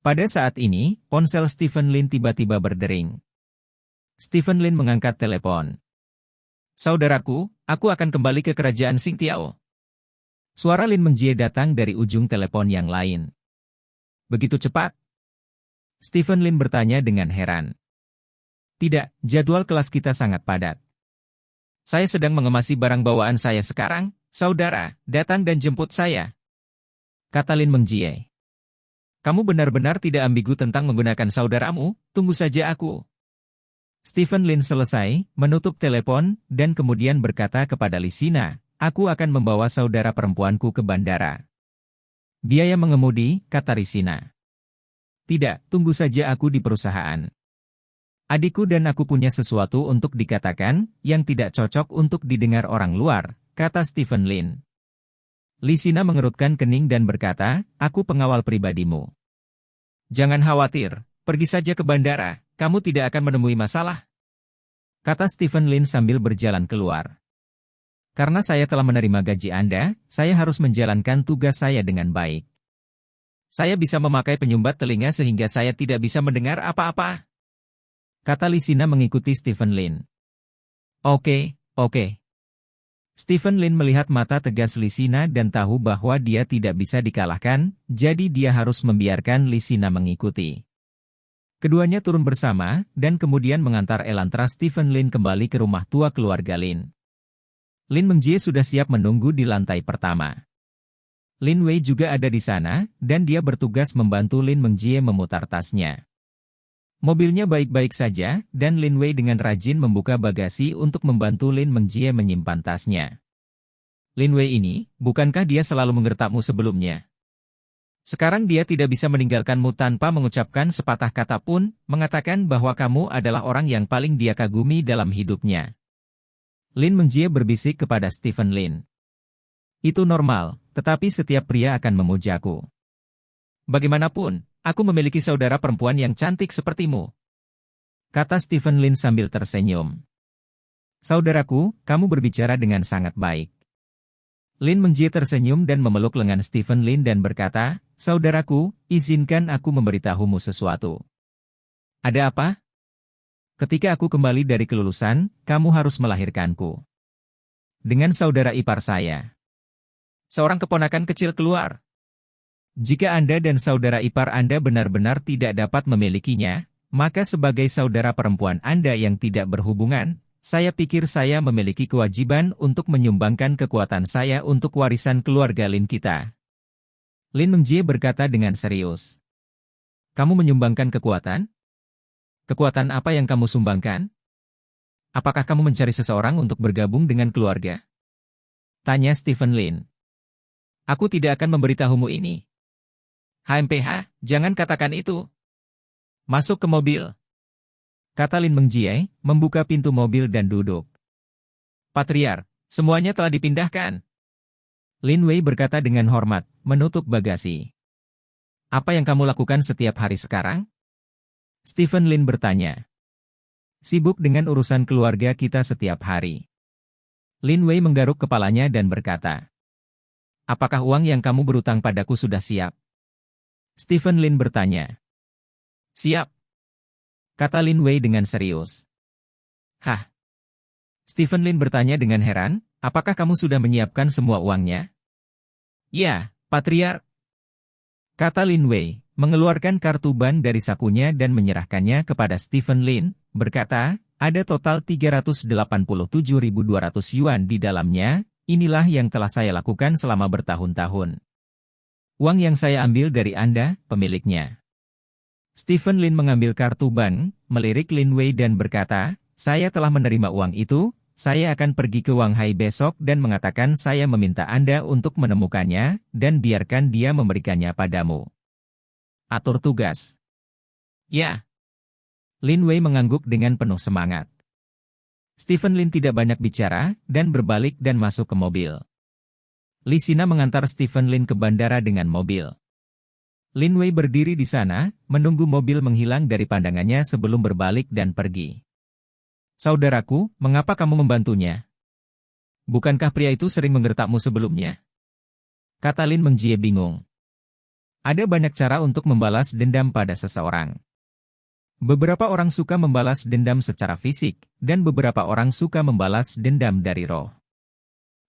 Pada saat ini, ponsel Stephen Lin tiba-tiba berdering. Stephen Lin mengangkat telepon. Saudaraku, aku akan kembali ke kerajaan Xingtiao. Suara Lin Menjie datang dari ujung telepon yang lain. Begitu cepat? Stephen Lin bertanya dengan heran. Tidak, jadwal kelas kita sangat padat. Saya sedang mengemasi barang bawaan saya sekarang, saudara, datang dan jemput saya. Kata Lin Mengjie. Kamu benar-benar tidak ambigu tentang menggunakan saudaramu, tunggu saja aku. Stephen Lin selesai, menutup telepon, dan kemudian berkata kepada Lisina, aku akan membawa saudara perempuanku ke bandara. Biaya mengemudi, kata Risina. Tidak, tunggu saja aku di perusahaan. Adikku dan aku punya sesuatu untuk dikatakan, yang tidak cocok untuk didengar orang luar, kata Stephen Lin. Lisina mengerutkan kening dan berkata, aku pengawal pribadimu. Jangan khawatir, pergi saja ke bandara, kamu tidak akan menemui masalah. Kata Stephen Lin sambil berjalan keluar. Karena saya telah menerima gaji Anda, saya harus menjalankan tugas saya dengan baik. Saya bisa memakai penyumbat telinga sehingga saya tidak bisa mendengar apa-apa. Kata Lisina mengikuti Stephen Lin. Oke. Stephen Lin melihat mata tegas Lisina dan tahu bahwa dia tidak bisa dikalahkan, jadi dia harus membiarkan Lisina mengikuti. Keduanya turun bersama, dan kemudian mengantar Elantra Stephen Lin kembali ke rumah tua keluarga Lin. Lin Mengjie sudah siap menunggu di lantai pertama. Lin Wei juga ada di sana, dan dia bertugas membantu Lin Mengjie memutar tasnya. Mobilnya baik-baik saja, dan Lin Wei dengan rajin membuka bagasi untuk membantu Lin Mengjie menyimpan tasnya. Lin Wei ini, bukankah dia selalu menggertakmu sebelumnya? Sekarang dia tidak bisa meninggalkanmu tanpa mengucapkan sepatah kata pun, mengatakan bahwa kamu adalah orang yang paling dia kagumi dalam hidupnya. Lin Mengjie berbisik kepada Stephen Lin. Itu normal, tetapi setiap pria akan memujaku. Bagaimanapun, aku memiliki saudara perempuan yang cantik sepertimu. Kata Stephen Lin sambil tersenyum. Saudaraku, kamu berbicara dengan sangat baik. Lin Mengjie tersenyum dan memeluk lengan Stephen Lin dan berkata, saudaraku, izinkan aku memberitahumu sesuatu. Ada apa? Ketika aku kembali dari kelulusan, kamu harus melahirkanku. Dengan saudara ipar saya. Seorang keponakan kecil keluar. Jika Anda dan saudara ipar Anda benar-benar tidak dapat memilikinya, maka sebagai saudara perempuan Anda yang tidak berhubungan, saya pikir saya memiliki kewajiban untuk menyumbangkan kekuatan saya untuk warisan keluarga Lin kita. Lin Mengjie berkata dengan serius. Kamu menyumbangkan kekuatan? Kekuatan apa yang kamu sumbangkan? Apakah kamu mencari seseorang untuk bergabung dengan keluarga? Tanya Stephen Lin. Aku tidak akan memberitahumu ini. HMPH, jangan katakan itu. Masuk ke mobil. Kata Lin Mengjie, membuka pintu mobil dan duduk. Patriar, semuanya telah dipindahkan. Lin Wei berkata dengan hormat, menutup bagasi. Apa yang kamu lakukan setiap hari sekarang? Stephen Lin bertanya. Sibuk dengan urusan keluarga kita setiap hari. Lin Wei menggaruk kepalanya dan berkata. Apakah uang yang kamu berutang padaku sudah siap? Stephen Lin bertanya. Siap. Kata Lin Wei dengan serius. Hah? Stephen Lin bertanya dengan heran, apakah kamu sudah menyiapkan semua uangnya? Ya, Patriark. Kata Lin Wei, mengeluarkan kartu ban dari sakunya dan menyerahkannya kepada Stephen Lin, berkata, ada total 387.200 yuan di dalamnya, inilah yang telah saya lakukan selama bertahun-tahun. Uang yang saya ambil dari Anda, pemiliknya. Stephen Lin mengambil kartu bank, melirik Lin Wei dan berkata, saya telah menerima uang itu, saya akan pergi ke Wanghai besok dan mengatakan saya meminta Anda untuk menemukannya, dan biarkan dia memberikannya padamu. Atur tugas. Ya. Lin Wei mengangguk dengan penuh semangat. Stephen Lin tidak banyak bicara, dan berbalik dan masuk ke mobil. Lisina mengantar Stephen Lin ke bandara dengan mobil. Lin Wei berdiri di sana, menunggu mobil menghilang dari pandangannya sebelum berbalik dan pergi. Saudaraku, mengapa kamu membantunya? Bukankah pria itu sering menggertakmu sebelumnya? Kata Lin Mengjie bingung. Ada banyak cara untuk membalas dendam pada seseorang. Beberapa orang suka membalas dendam secara fisik, dan beberapa orang suka membalas dendam dari roh.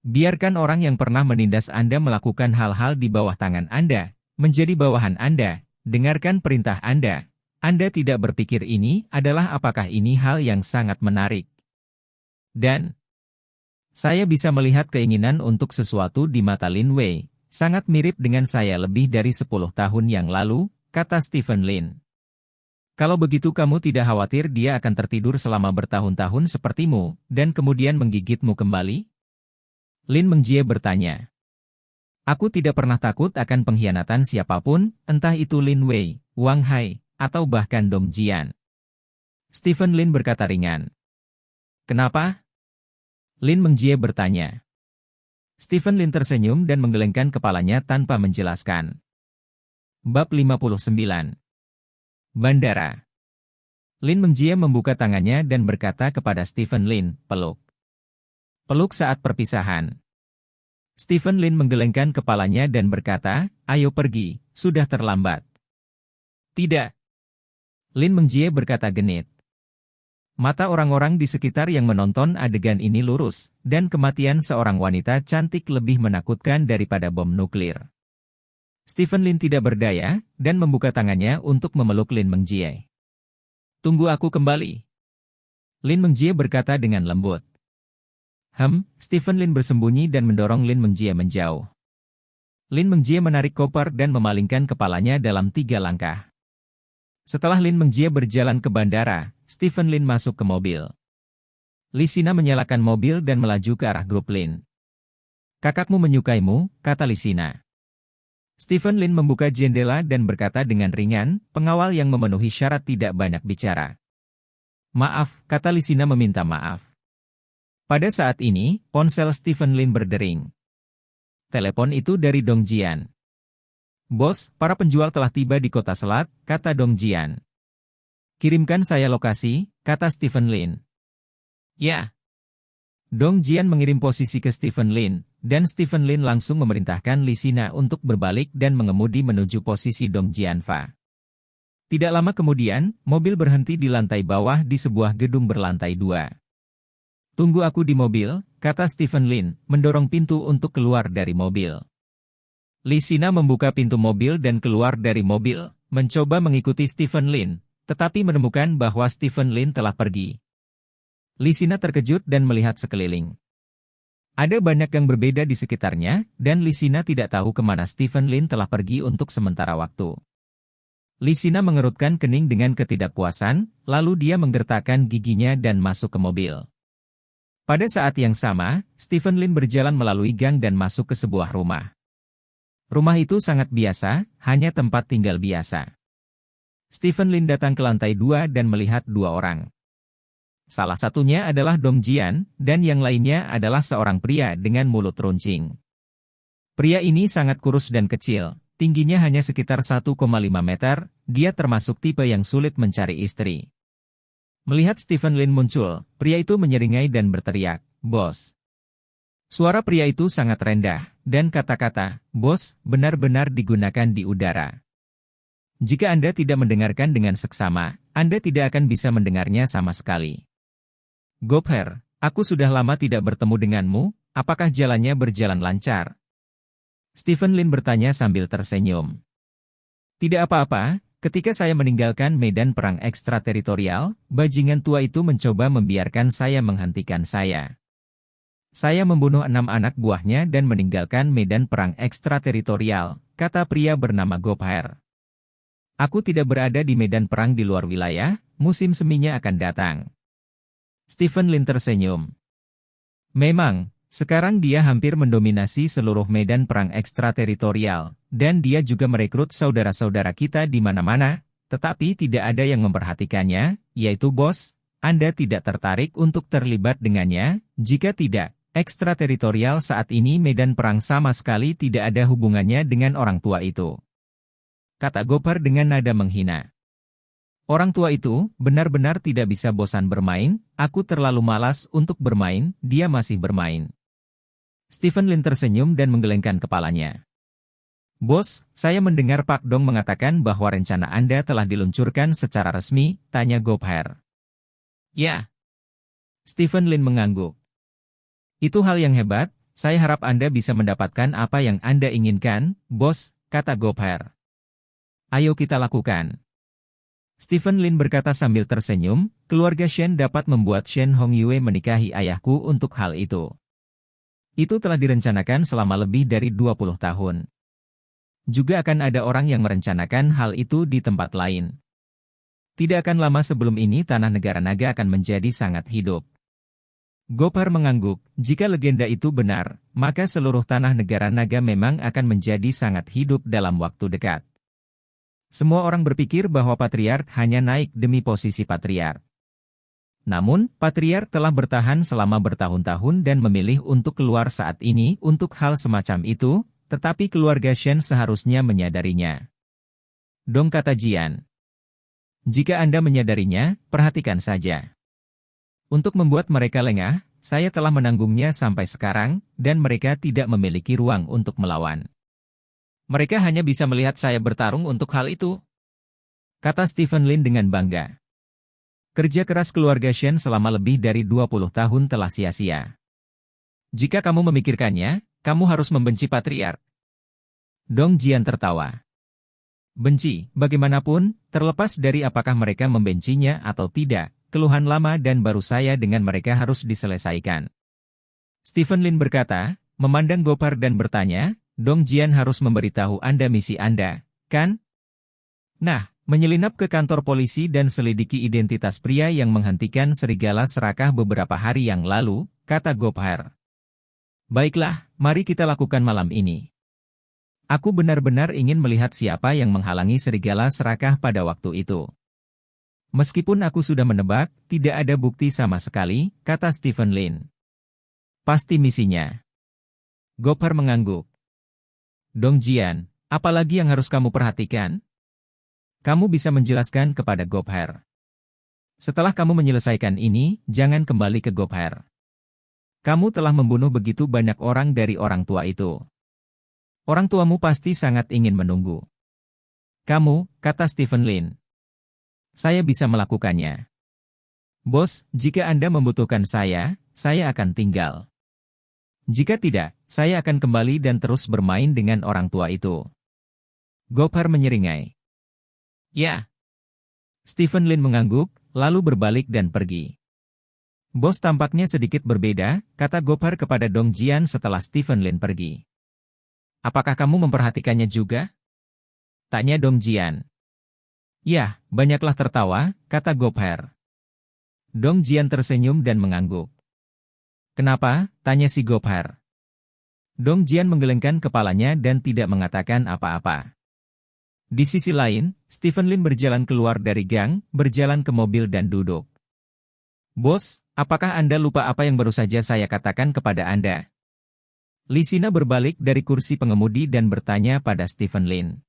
Biarkan orang yang pernah menindas Anda melakukan hal-hal di bawah tangan Anda, menjadi bawahan Anda, dengarkan perintah Anda. Anda tidak berpikir ini adalah apakah ini hal yang sangat menarik. Dan saya bisa melihat keinginan untuk sesuatu di mata Lin Wei, sangat mirip dengan saya lebih dari 10 tahun yang lalu, kata Stephen Lin. Kalau begitu kamu tidak khawatir dia akan tertidur selama bertahun-tahun sepertimu, dan kemudian menggigitmu kembali? Lin Mengjie bertanya. Aku tidak pernah takut akan pengkhianatan siapapun, entah itu Lin Wei, Wang Hai, atau bahkan Dong Jian. Stephen Lin berkata ringan. Kenapa? Lin Mengjie bertanya. Stephen Lin tersenyum dan menggelengkan kepalanya tanpa menjelaskan. Bab 59. Bandara. Lin Mengjie membuka tangannya dan berkata kepada Stephen Lin, peluk. Peluk saat perpisahan. Stephen Lin menggelengkan kepalanya dan berkata, ayo pergi, sudah terlambat. Tidak. Lin Mengjie berkata genit. Mata orang-orang di sekitar yang menonton adegan ini lurus, dan kematian seorang wanita cantik lebih menakutkan daripada bom nuklir. Stephen Lin tidak berdaya, dan membuka tangannya untuk memeluk Lin Mengjie. Tunggu aku kembali. Lin Mengjie berkata dengan lembut. Stephen Lin bersembunyi dan mendorong Lin Mengjie menjauh. Lin Mengjie menarik koper dan memalingkan kepalanya dalam 3 langkah. Setelah Lin Mengjie berjalan ke bandara, Stephen Lin masuk ke mobil. Li Sina menyalakan mobil dan melaju ke arah grup Lin. Kakakmu menyukaimu, kata Li Sina. Stephen Lin membuka jendela dan berkata dengan ringan, pengawal yang memenuhi syarat tidak banyak bicara. Maaf, kata Li Sina meminta maaf. Pada saat ini, ponsel Stephen Lin berdering. Telepon itu dari Dong Jian. Bos, para penjual telah tiba di kota Selat, kata Dong Jian. Kirimkan saya lokasi, kata Stephen Lin. Ya. Dong Jian mengirim posisi ke Stephen Lin, dan Stephen Lin langsung memerintahkan Li Sina untuk berbalik dan mengemudi menuju posisi Dong Jianfa. Tidak lama kemudian, mobil berhenti di lantai bawah di sebuah gedung berlantai 2. Tunggu aku di mobil, kata Stephen Lin, mendorong pintu untuk keluar dari mobil. Li Sina membuka pintu mobil dan keluar dari mobil, mencoba mengikuti Stephen Lin, tetapi menemukan bahwa Stephen Lin telah pergi. Li Sina terkejut dan melihat sekeliling. Ada banyak yang berbeda di sekitarnya, dan Li Sina tidak tahu kemana Stephen Lin telah pergi untuk sementara waktu. Li Sina mengerutkan kening dengan ketidakpuasan, lalu dia menggertakkan giginya dan masuk ke mobil. Pada saat yang sama, Stephen Lin berjalan melalui gang dan masuk ke sebuah rumah. Rumah itu sangat biasa, hanya tempat tinggal biasa. Stephen Lin datang ke lantai 2 dan melihat 2 orang. Salah satunya adalah Dong Jian, dan yang lainnya adalah seorang pria dengan mulut runcing. Pria ini sangat kurus dan kecil, tingginya hanya sekitar 1,5 meter, dia termasuk tipe yang sulit mencari istri. Melihat Stephen Lin muncul, pria itu menyeringai dan berteriak, "Bos!" Suara pria itu sangat rendah, dan kata-kata, "Bos," benar-benar digunakan di udara. Jika Anda tidak mendengarkan dengan seksama, Anda tidak akan bisa mendengarnya sama sekali. "Gopher, aku sudah lama tidak bertemu denganmu, apakah jalannya berjalan lancar?" Stephen Lin bertanya sambil tersenyum. "Tidak apa-apa. Ketika saya meninggalkan medan perang ekstrateritorial, bajingan tua itu mencoba membiarkan saya menghentikan saya. Saya membunuh 6 anak buahnya dan meninggalkan medan perang ekstrateritorial," kata pria bernama Gopher. "Aku tidak berada di medan perang di luar wilayah, musim seminya akan datang." Stephen Lin tersenyum. Memang, sekarang dia hampir mendominasi seluruh medan perang ekstrateritorial, dan dia juga merekrut saudara-saudara kita di mana-mana, tetapi tidak ada yang memperhatikannya, yaitu bos. Anda tidak tertarik untuk terlibat dengannya? Jika tidak, ekstrateritorial saat ini medan perang sama sekali tidak ada hubungannya dengan orang tua itu, kata Gopher dengan nada menghina. Orang tua itu benar-benar tidak bisa bosan bermain, aku terlalu malas untuk bermain, dia masih bermain. Stephen Lin tersenyum dan menggelengkan kepalanya. "Bos, saya mendengar Pak Dong mengatakan bahwa rencana Anda telah diluncurkan secara resmi," tanya Gopher. "Ya." Stephen Lin mengangguk. "Itu hal yang hebat, saya harap Anda bisa mendapatkan apa yang Anda inginkan, bos," kata Gopher. "Ayo kita lakukan." Stephen Lin berkata sambil tersenyum, keluarga Shen dapat membuat Shen Hongyue menikahi ayahku untuk hal itu. Itu telah direncanakan selama lebih dari 20 tahun. Juga akan ada orang yang merencanakan hal itu di tempat lain. Tidak akan lama sebelum ini tanah negara naga akan menjadi sangat hidup. Gopher mengangguk, jika legenda itu benar, maka seluruh tanah negara naga memang akan menjadi sangat hidup dalam waktu dekat. Semua orang berpikir bahwa Patriark hanya naik demi posisi Patriark. Namun, Patriark telah bertahan selama bertahun-tahun dan memilih untuk keluar saat ini untuk hal semacam itu, tetapi keluarga Shen seharusnya menyadarinya. Dong, kata Jian. Jika Anda menyadarinya, perhatikan saja. Untuk membuat mereka lengah, saya telah menanggungnya sampai sekarang, dan mereka tidak memiliki ruang untuk melawan. Mereka hanya bisa melihat saya bertarung untuk hal itu, kata Stephen Lin dengan bangga. Kerja keras keluarga Shen selama lebih dari 20 tahun telah sia-sia. Jika kamu memikirkannya, kamu harus membenci Patriark. Dong Jian tertawa. Benci, bagaimanapun, terlepas dari apakah mereka membencinya atau tidak, keluhan lama dan baru saya dengan mereka harus diselesaikan. Stephen Lin berkata, memandang Gopher dan bertanya, Dong Jian harus memberitahu Anda misi Anda, kan? Nah, menyelinap ke kantor polisi dan selidiki identitas pria yang menghentikan serigala serakah beberapa hari yang lalu, kata Gopher. Baiklah, mari kita lakukan malam ini. Aku benar-benar ingin melihat siapa yang menghalangi serigala serakah pada waktu itu. Meskipun aku sudah menebak, tidak ada bukti sama sekali, kata Stephen Lin. Pasti misinya. Gopher mengangguk. Dong Jian, apalagi yang harus kamu perhatikan? Kamu bisa menjelaskan kepada Gopher. Setelah kamu menyelesaikan ini, jangan kembali ke Gopher. Kamu telah membunuh begitu banyak orang dari orang tua itu. Orang tuamu pasti sangat ingin menunggu. Kamu, kata Stephen Lin. Saya bisa melakukannya. Bos, jika Anda membutuhkan saya akan tinggal. Jika tidak, saya akan kembali dan terus bermain dengan orang tua itu. Gopher menyeringai. Ya. Stephen Lin mengangguk, lalu berbalik dan pergi. Bos tampaknya sedikit berbeda, kata Gopher kepada Dong Jian setelah Stephen Lin pergi. Apakah kamu memperhatikannya juga? Tanya Dong Jian. Ya, banyaklah tertawa, kata Gopher. Dong Jian tersenyum dan mengangguk. Kenapa? Tanya si Gopher. Dong Jian menggelengkan kepalanya dan tidak mengatakan apa-apa. Di sisi lain, Stephen Lin berjalan keluar dari gang, berjalan ke mobil dan duduk. Bos, apakah Anda lupa apa yang baru saja saya katakan kepada Anda? Lisina berbalik dari kursi pengemudi dan bertanya pada Stephen Lin.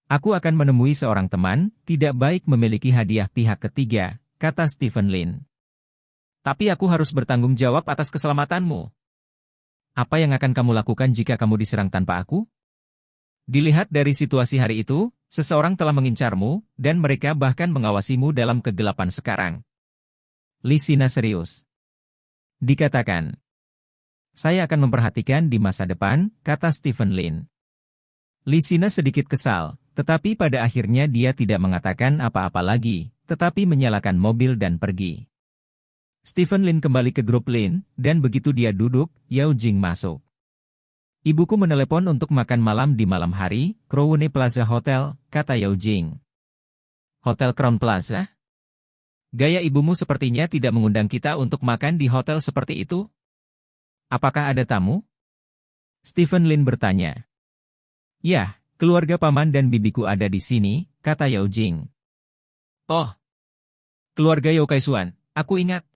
Aku akan menemui seorang teman, tidak baik memiliki hadiah pihak ketiga, kata Stephen Lin. Tapi aku harus bertanggung jawab atas keselamatanmu. Apa yang akan kamu lakukan jika kamu diserang tanpa aku? Dilihat dari situasi hari itu, seseorang telah mengincarmu, dan mereka bahkan mengawasimu dalam kegelapan sekarang. Lisina serius. Dikatakan. Saya akan memperhatikan di masa depan, kata Stephen Lin. Lisina sedikit kesal, tetapi pada akhirnya dia tidak mengatakan apa-apa lagi, tetapi menyalakan mobil dan pergi. Stephen Lin kembali ke grup Lin, dan begitu dia duduk, Yao Jing masuk. Ibuku menelepon untuk makan malam di malam hari, Crowne Plaza Hotel, kata Yao Jing. Hotel Crown Plaza? Gaya ibumu sepertinya tidak mengundang kita untuk makan di hotel seperti itu. Apakah ada tamu? Stephen Lin bertanya. Ya, keluarga paman dan bibiku ada di sini, kata Yao Jing. Oh, keluarga Yao Kaisuan, aku ingat.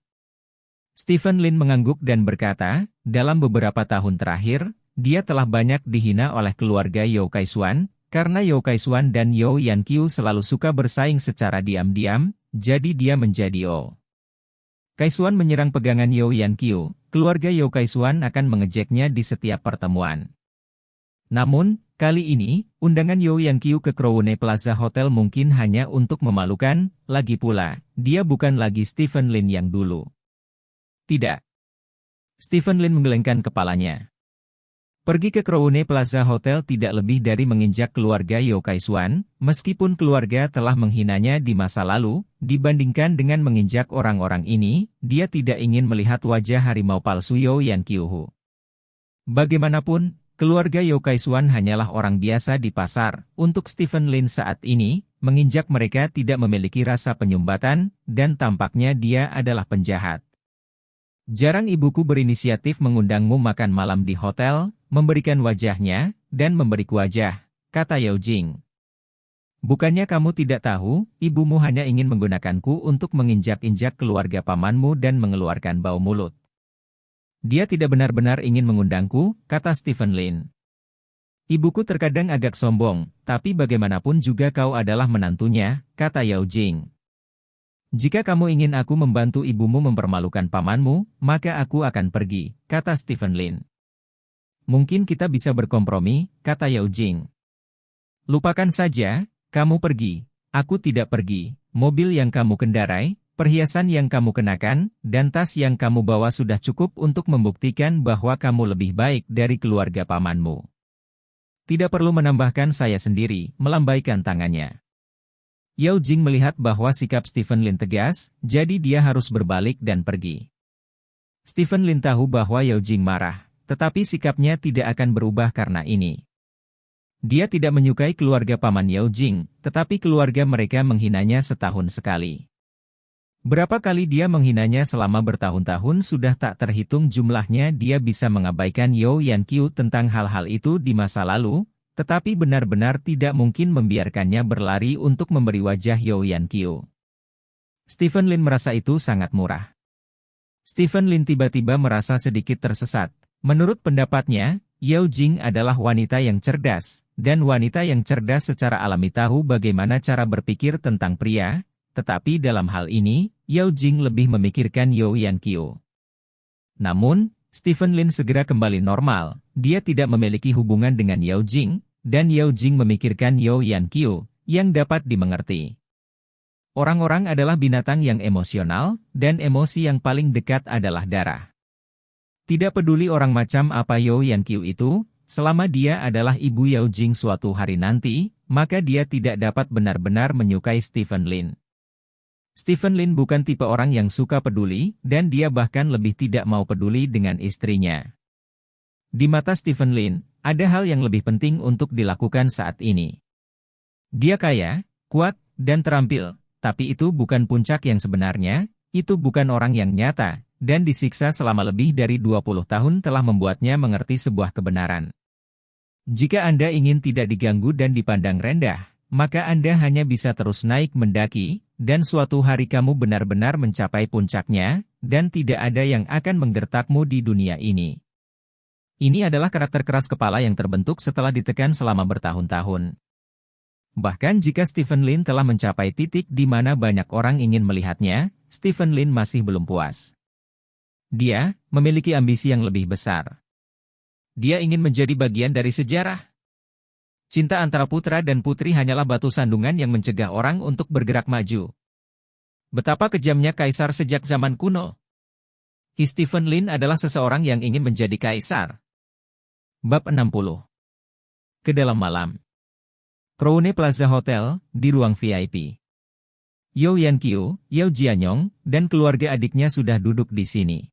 Stephen Lin mengangguk dan berkata, dalam beberapa tahun terakhir, dia telah banyak dihina oleh keluarga Yao Kaisuan, karena Yao Kaisuan dan Yao Yanqiu selalu suka bersaing secara diam-diam, jadi dia menjadi Yao Kaisuan menyerang pegangan Yao Yanqiu, keluarga Yao Kaisuan akan mengejeknya di setiap pertemuan. Namun, kali ini, undangan Yao Yanqiu ke Crowne Plaza Hotel mungkin hanya untuk memalukan, lagi pula, dia bukan lagi Stephen Lin yang dulu. Tidak. Stephen Lin menggelengkan kepalanya. Pergi ke Crowne Plaza Hotel tidak lebih dari menginjak keluarga Yao Kaisuan, meskipun keluarga telah menghinanya di masa lalu, dibandingkan dengan menginjak orang-orang ini, dia tidak ingin melihat wajah harimau palsu Yao Yanqiu. Bagaimanapun, keluarga Yao Kaisuan hanyalah orang biasa di pasar. Untuk Stephen Lin saat ini, menginjak mereka tidak memiliki rasa penyumbatan, dan tampaknya dia adalah penjahat. Jarang ibuku berinisiatif mengundangmu makan malam di hotel, memberikan wajahnya, dan memberiku wajah, kata Yao Jing. Bukannya kamu tidak tahu, ibumu hanya ingin menggunakanku untuk menginjak-injak keluarga pamanmu dan mengeluarkan bau mulut. Dia tidak benar-benar ingin mengundangku, kata Stephen Lin. Ibuku terkadang agak sombong, tapi bagaimanapun juga kau adalah menantunya, kata Yao Jing. Jika kamu ingin aku membantu ibumu mempermalukan pamanmu, maka aku akan pergi, kata Stephen Lin. Mungkin kita bisa berkompromi, kata Yao Jing. Lupakan saja, kamu pergi, aku tidak pergi, mobil yang kamu kendarai, perhiasan yang kamu kenakan, dan tas yang kamu bawa sudah cukup untuk membuktikan bahwa kamu lebih baik dari keluarga pamanmu. Tidak perlu menambahkan saya sendiri, melambaikan tangannya. Yao Jing melihat bahwa sikap Stephen Lin tegas, jadi dia harus berbalik dan pergi. Stephen Lin tahu bahwa Yao Jing marah, tetapi sikapnya tidak akan berubah karena ini. Dia tidak menyukai keluarga paman Yao Jing, tetapi keluarga mereka menghinanya setahun sekali. Berapa kali dia menghinanya selama bertahun-tahun sudah tak terhitung jumlahnya. Dia bisa mengabaikan Yao Yanqiu tentang hal-hal itu di masa lalu, tetapi benar-benar tidak mungkin membiarkannya berlari untuk memberi wajah Yao Yanqiu. Stephen Lin merasa itu sangat murah. Stephen Lin tiba-tiba merasa sedikit tersesat. Menurut pendapatnya, Yao Jing adalah wanita yang cerdas, dan wanita yang cerdas secara alami tahu bagaimana cara berpikir tentang pria, tetapi dalam hal ini, Yao Jing lebih memikirkan Yao Yanqiu. Namun, Stephen Lin segera kembali normal, dia tidak memiliki hubungan dengan Yao Jing, dan Yao Jing memikirkan Yao Yanqiu, yang dapat dimengerti. Orang-orang adalah binatang yang emosional, dan emosi yang paling dekat adalah darah. Tidak peduli orang macam apa Yao Yanqiu itu, selama dia adalah ibu Yao Jing suatu hari nanti, maka dia tidak dapat benar-benar menyukai Stephen Lin. Stephen Lin bukan tipe orang yang suka peduli, dan dia bahkan lebih tidak mau peduli dengan istrinya. Di mata Stephen Lin, ada hal yang lebih penting untuk dilakukan saat ini. Dia kaya, kuat, dan terampil, tapi itu bukan puncak yang sebenarnya, itu bukan orang yang nyata, dan disiksa selama lebih dari 20 tahun telah membuatnya mengerti sebuah kebenaran. Jika Anda ingin tidak diganggu dan dipandang rendah, maka Anda hanya bisa terus naik mendaki, dan suatu hari kamu benar-benar mencapai puncaknya, dan tidak ada yang akan menggertakmu di dunia ini. Ini adalah karakter keras kepala yang terbentuk setelah ditekan selama bertahun-tahun. Bahkan jika Stephen Lin telah mencapai titik di mana banyak orang ingin melihatnya, Stephen Lin masih belum puas. Dia memiliki ambisi yang lebih besar. Dia ingin menjadi bagian dari sejarah. Cinta antara putra dan putri hanyalah batu sandungan yang mencegah orang untuk bergerak maju. Betapa kejamnya kaisar sejak zaman kuno. Stephen Lin adalah seseorang yang ingin menjadi kaisar. Bab 60. Ke dalam malam. Crowne Plaza Hotel, di ruang VIP. Yao Yanqiu, Yao Jianyong, dan keluarga adiknya sudah duduk di sini.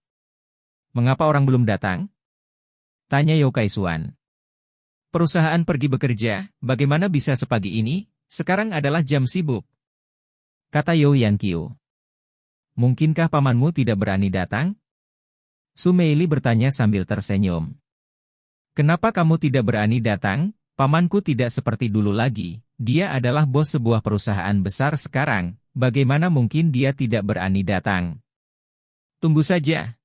Mengapa orang belum datang? Tanya Yao Kaisuan. Perusahaan pergi bekerja, bagaimana bisa sepagi ini? Sekarang adalah jam sibuk. Kata Yao Yanqiu. Mungkinkah pamanmu tidak berani datang? Su Meili bertanya sambil tersenyum. Kenapa kamu tidak berani datang? Pamanku tidak seperti dulu lagi. Dia adalah bos sebuah perusahaan besar sekarang. Bagaimana mungkin dia tidak berani datang? Tunggu saja.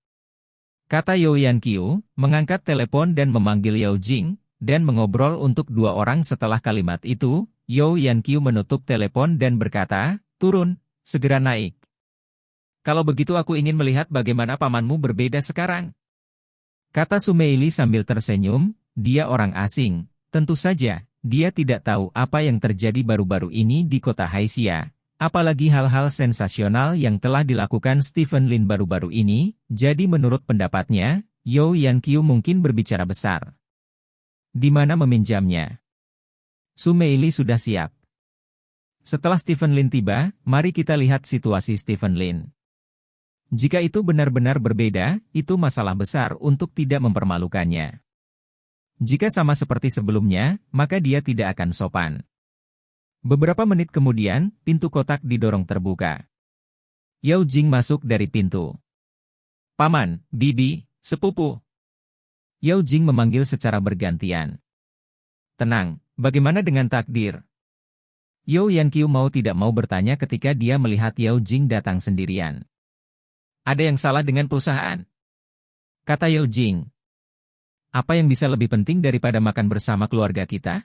Kata Yao Yanqiu, mengangkat telepon dan memanggil Yao Jing, dan mengobrol untuk 2 orang. Setelah kalimat itu, Yao Yanqiu menutup telepon dan berkata, turun, segera naik. Kalau begitu aku ingin melihat bagaimana pamanmu berbeda sekarang. Kata Su Meili sambil tersenyum, dia orang asing, tentu saja, dia tidak tahu apa yang terjadi baru-baru ini di kota Haixia. Apalagi hal-hal sensasional yang telah dilakukan Stephen Lin baru-baru ini, jadi menurut pendapatnya, Yao Yanqiu mungkin berbicara besar. Di mana meminjamnya? Su Meili sudah siap. Setelah Stephen Lin tiba, mari kita lihat situasi Stephen Lin. Jika itu benar-benar berbeda, itu masalah besar untuk tidak mempermalukannya. Jika sama seperti sebelumnya, maka dia tidak akan sopan. Beberapa menit kemudian, pintu kotak didorong terbuka. Yao Jing masuk dari pintu. Paman, bibi, sepupu. Yao Jing memanggil secara bergantian. Tenang, bagaimana dengan takdir? Yao Yanqiu mau tidak mau bertanya ketika dia melihat Yao Jing datang sendirian. Ada yang salah dengan perusahaan? Kata Yao Jing. Apa yang bisa lebih penting daripada makan bersama keluarga kita?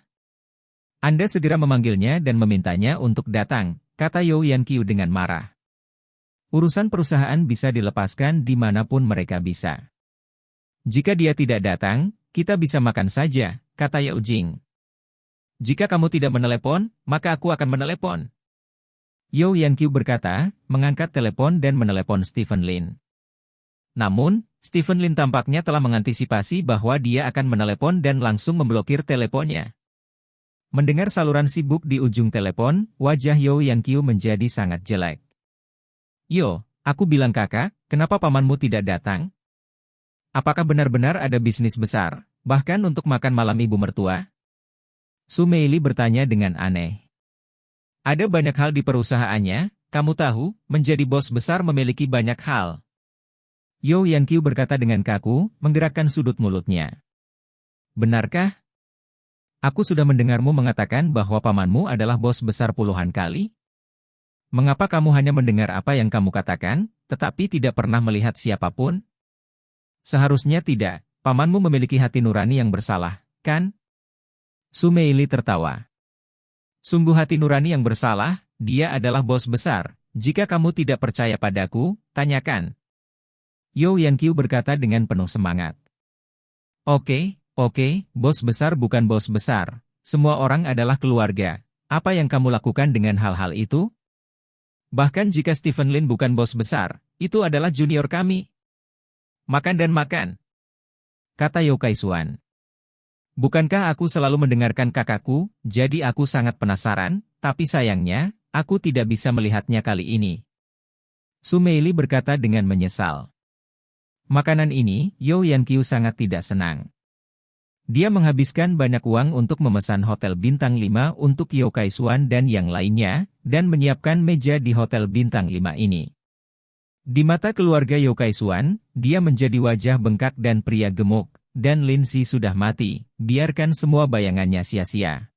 Anda segera memanggilnya dan memintanya untuk datang, kata Yao Yanqiu dengan marah. Urusan perusahaan bisa dilepaskan dimanapun mereka bisa. Jika dia tidak datang, kita bisa makan saja, kata Yao Jing. Jika kamu tidak menelepon, maka aku akan menelepon. Yao Yanqiu berkata, mengangkat telepon dan menelepon Stephen Lin. Namun, Stephen Lin tampaknya telah mengantisipasi bahwa dia akan menelepon dan langsung memblokir teleponnya. Mendengar saluran sibuk di ujung telepon, wajah Yao Yanqiu menjadi sangat jelek. Yo, aku bilang kakak, kenapa pamanmu tidak datang? Apakah benar-benar ada bisnis besar, bahkan untuk makan malam ibu mertua? Su Meili bertanya dengan aneh. Ada banyak hal di perusahaannya, kamu tahu, menjadi bos besar memiliki banyak hal. Yao Yanqiu berkata dengan kaku, menggerakkan sudut mulutnya. Benarkah? Aku sudah mendengarmu mengatakan bahwa pamanmu adalah bos besar puluhan kali. Mengapa kamu hanya mendengar apa yang kamu katakan, tetapi tidak pernah melihat siapapun? Seharusnya tidak, pamanmu memiliki hati nurani yang bersalah, kan? Su Meili tertawa. Sungguh hati nurani yang bersalah, dia adalah bos besar. Jika kamu tidak percaya padaku, tanyakan. Yao Yanqiu berkata dengan penuh semangat. Oke, bos besar bukan bos besar. Semua orang adalah keluarga. Apa yang kamu lakukan dengan hal-hal itu? Bahkan jika Stephen Lin bukan bos besar, itu adalah junior kami. Makan dan makan, kata Yao Kaisuan. Bukankah aku selalu mendengarkan kakakku, jadi aku sangat penasaran, tapi sayangnya, aku tidak bisa melihatnya kali ini. Su Meili berkata dengan menyesal. Makanan ini, Yao Yanqiu sangat tidak senang. Dia menghabiskan banyak uang untuk memesan hotel bintang 5 untuk Yao Kaisuan dan yang lainnya, dan menyiapkan meja di hotel bintang 5 ini. Di mata keluarga Yao Kaisuan, dia menjadi wajah bengkak dan pria gemuk, dan Lin Si sudah mati, biarkan semua bayangannya sia-sia.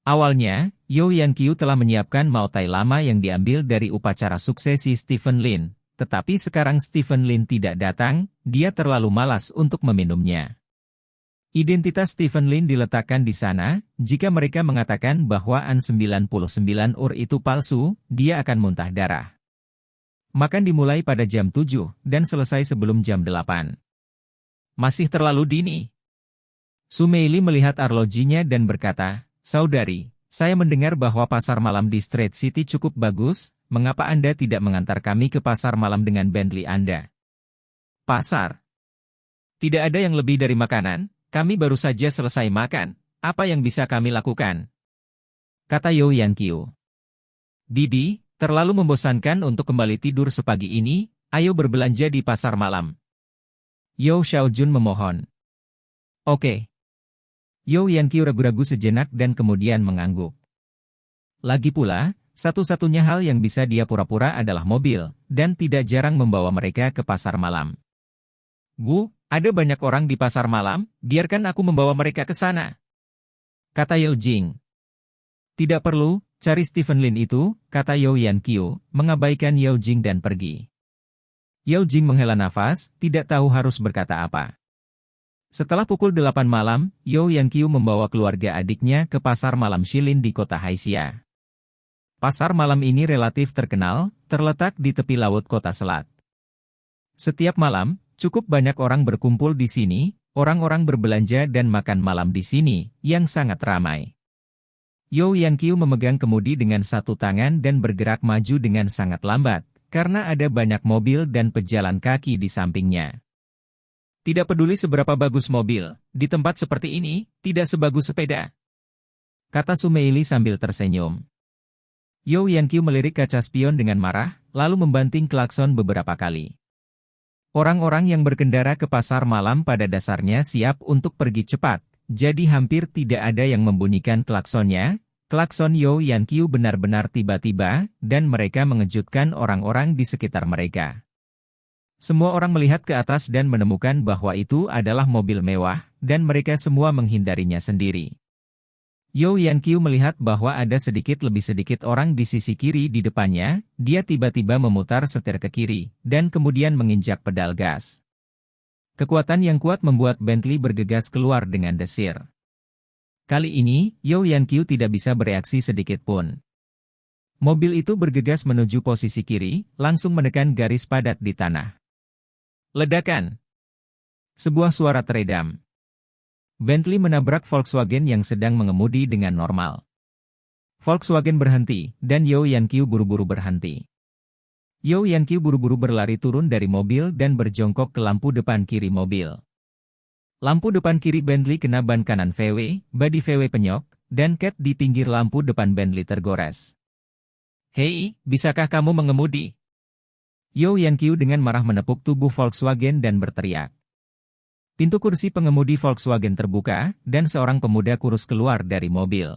Awalnya, Yao Yanqiu telah menyiapkan mautai lama yang diambil dari upacara suksesi Stephen Lin, tetapi sekarang Stephen Lin tidak datang, dia terlalu malas untuk meminumnya. Identitas Stephen Lin diletakkan di sana, jika mereka mengatakan bahwa An99 Ur itu palsu, dia akan muntah darah. Makan dimulai pada jam 7 dan selesai sebelum jam 8. Masih terlalu dini. Su Meili melihat arlojinya dan berkata, Saudari, saya mendengar bahwa pasar malam di Street City cukup bagus, mengapa Anda tidak mengantar kami ke pasar malam dengan Bentley Anda? Pasar? Tidak ada yang lebih dari makanan, kami baru saja selesai makan, apa yang bisa kami lakukan? Kata Yao Yanqiu. Bibi, terlalu membosankan untuk kembali tidur sepagi ini, ayo berbelanja di pasar malam. Yao Xiaojun memohon. Oke. Yao Yanqiu ragu-ragu sejenak dan kemudian mengangguk. Lagi pula, satu-satunya hal yang bisa dia pura-pura adalah mobil, dan tidak jarang membawa mereka ke pasar malam. Bu, ada banyak orang di pasar malam, biarkan aku membawa mereka ke sana. Kata Yao Jing. Tidak perlu, cari Stephen Lin itu, kata Yao Yanqiu, mengabaikan Yao Jing dan pergi. Yao Jing menghela nafas, tidak tahu harus berkata apa. Setelah pukul 8 malam, Yao Yanqiu membawa keluarga adiknya ke pasar malam Shilin di kota Haixia. Pasar malam ini relatif terkenal, terletak di tepi laut kota Selat. Setiap malam, cukup banyak orang berkumpul di sini, orang-orang berbelanja dan makan malam di sini, yang sangat ramai. Yao Yanqiu memegang kemudi dengan satu tangan dan bergerak maju dengan sangat lambat, karena ada banyak mobil dan pejalan kaki di sampingnya. Tidak peduli seberapa bagus mobil, di tempat seperti ini, tidak sebagus sepeda. Kata Su Meili sambil tersenyum. Yao Yanqiu melirik kaca spion dengan marah, lalu membanting klakson beberapa kali. Orang-orang yang berkendara ke pasar malam pada dasarnya siap untuk pergi cepat, jadi hampir tidak ada yang membunyikan klaksonnya. Klakson Yao Yanqiu benar-benar tiba-tiba, dan mereka mengejutkan orang-orang di sekitar mereka. Semua orang melihat ke atas dan menemukan bahwa itu adalah mobil mewah, dan mereka semua menghindarinya sendiri. Yao Yanqiu melihat bahwa ada lebih sedikit orang di sisi kiri di depannya, dia tiba-tiba memutar setir ke kiri, dan kemudian menginjak pedal gas. Kekuatan yang kuat membuat Bentley bergegas keluar dengan desir. Kali ini, Yao Yanqiu tidak bisa bereaksi sedikit pun. Mobil itu bergegas menuju posisi kiri, langsung menekan garis padat di tanah. Ledakan! Sebuah suara teredam. Bentley menabrak Volkswagen yang sedang mengemudi dengan normal. Volkswagen berhenti, dan Yao Yanqiu buru-buru berhenti. Yao Yanqiu buru-buru berlari turun dari mobil dan berjongkok ke lampu depan kiri mobil. Lampu depan kiri Bentley kena ban kanan VW, bodi VW penyok, dan cat di pinggir lampu depan Bentley tergores. "Hei, bisakah kamu mengemudi?" Yao Yanqiu dengan marah menepuk tubuh Volkswagen dan berteriak. Pintu kursi pengemudi Volkswagen terbuka, dan seorang pemuda kurus keluar dari mobil.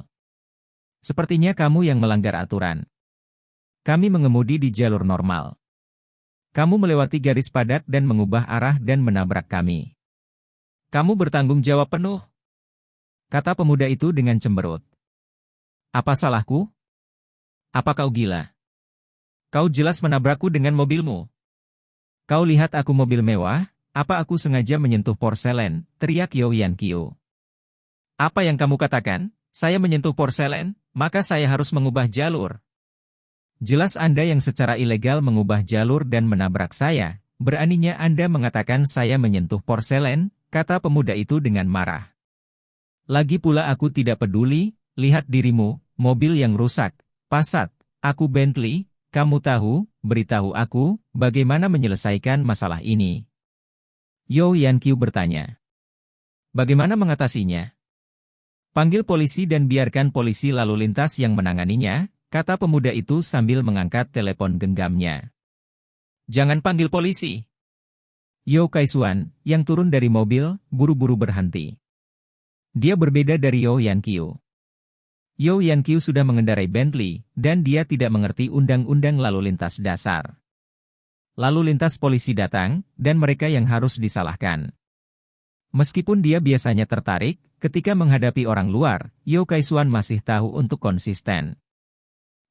"Sepertinya kamu yang melanggar aturan. Kami mengemudi di jalur normal. Kamu melewati garis padat dan mengubah arah dan menabrak kami. Kamu bertanggung jawab penuh," kata pemuda itu dengan cemberut. "Apa salahku? Apa kau gila? Kau jelas menabrakku dengan mobilmu. Kau lihat aku mobil mewah, apa aku sengaja menyentuh porselen?" teriak Yao Yanqiu. "Apa yang kamu katakan? Saya menyentuh porselen, maka saya harus mengubah jalur. Jelas Anda yang secara ilegal mengubah jalur dan menabrak saya, beraninya Anda mengatakan saya menyentuh porselen," kata pemuda itu dengan marah. "Lagi pula aku tidak peduli, lihat dirimu, mobil yang rusak, Passat, aku Bentley, kamu beritahu aku, bagaimana menyelesaikan masalah ini?" Yao Yanqiu bertanya. "Bagaimana mengatasinya?" "Panggil polisi dan biarkan polisi lalu lintas yang menanganinya," kata pemuda itu sambil mengangkat telepon genggamnya. "Jangan panggil polisi." Yao Kaisuan, yang turun dari mobil, buru-buru berhenti. Dia berbeda dari Yao Yanqiu. Yao Yanqiu sudah mengendarai Bentley, dan dia tidak mengerti undang-undang lalu lintas dasar. Lalu lintas polisi datang, dan mereka yang harus disalahkan. Meskipun dia biasanya tertarik, ketika menghadapi orang luar, Yao Kaisuan masih tahu untuk konsisten.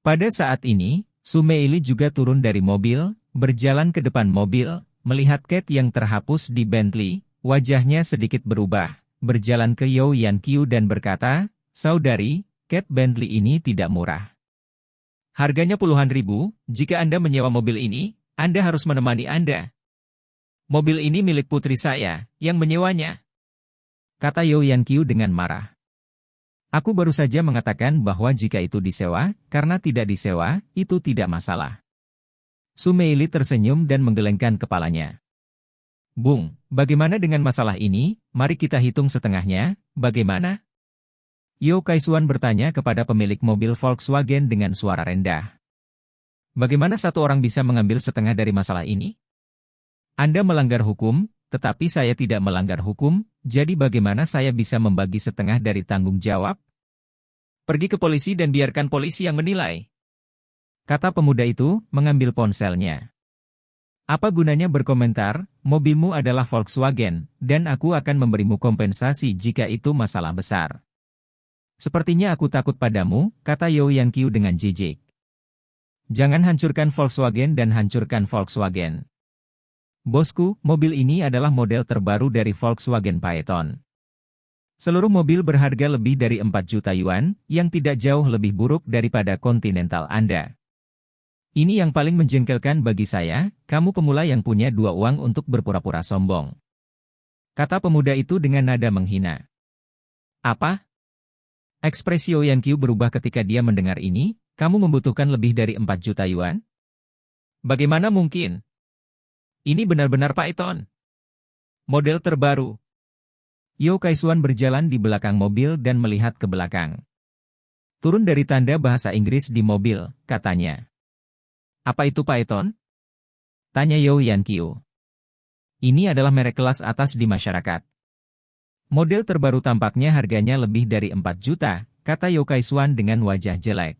Pada saat ini, Su Meili juga turun dari mobil, berjalan ke depan mobil, melihat Kate yang terhapus di Bentley, wajahnya sedikit berubah, berjalan ke Yao Yanqiu dan berkata, "Saudari, Kate Bentley ini tidak murah. Harganya puluhan ribu, jika Anda menyewa mobil ini, Anda harus menemani Anda. Mobil ini milik putri saya, yang menyewanya," kata Yao Yanqiu dengan marah. "Aku baru saja mengatakan bahwa jika itu disewa, karena tidak disewa, itu tidak masalah." Su Meili tersenyum dan menggelengkan kepalanya. "Bung, bagaimana dengan masalah ini? Mari kita hitung setengahnya, bagaimana?" Yao Kaisuan bertanya kepada pemilik mobil Volkswagen dengan suara rendah. "Bagaimana satu orang bisa mengambil setengah dari masalah ini? Anda melanggar hukum, tetapi saya tidak melanggar hukum, jadi bagaimana saya bisa membagi setengah dari tanggung jawab? Pergi ke polisi dan biarkan polisi yang menilai," kata pemuda itu, mengambil ponselnya. "Apa gunanya berkomentar, mobilmu adalah Volkswagen, dan aku akan memberimu kompensasi jika itu masalah besar." "Sepertinya aku takut padamu," kata Yao Yanqiu dengan jijik. "Jangan hancurkan Volkswagen dan hancurkan Volkswagen. Bosku, mobil ini adalah model terbaru dari Volkswagen Phaeton. Seluruh mobil berharga lebih dari 4 juta yuan, yang tidak jauh lebih buruk daripada Continental Anda. Ini yang paling menjengkelkan bagi saya, kamu pemula yang punya dua uang untuk berpura-pura sombong," kata pemuda itu dengan nada menghina. "Apa?" Ekspresi Yao Yanqiu berubah ketika dia mendengar ini. "Kamu membutuhkan lebih dari 4 juta yuan? Bagaimana mungkin? Ini benar-benar Phaeton. Model terbaru." Yao Kaisuan berjalan di belakang mobil dan melihat ke belakang. "Turun dari tanda bahasa Inggris di mobil," katanya. "Apa itu Phaeton?" tanya Yao Yanqiu. "Ini adalah merek kelas atas di masyarakat. Model terbaru tampaknya harganya lebih dari 4 juta, kata Yao Kaisuan dengan wajah jelek.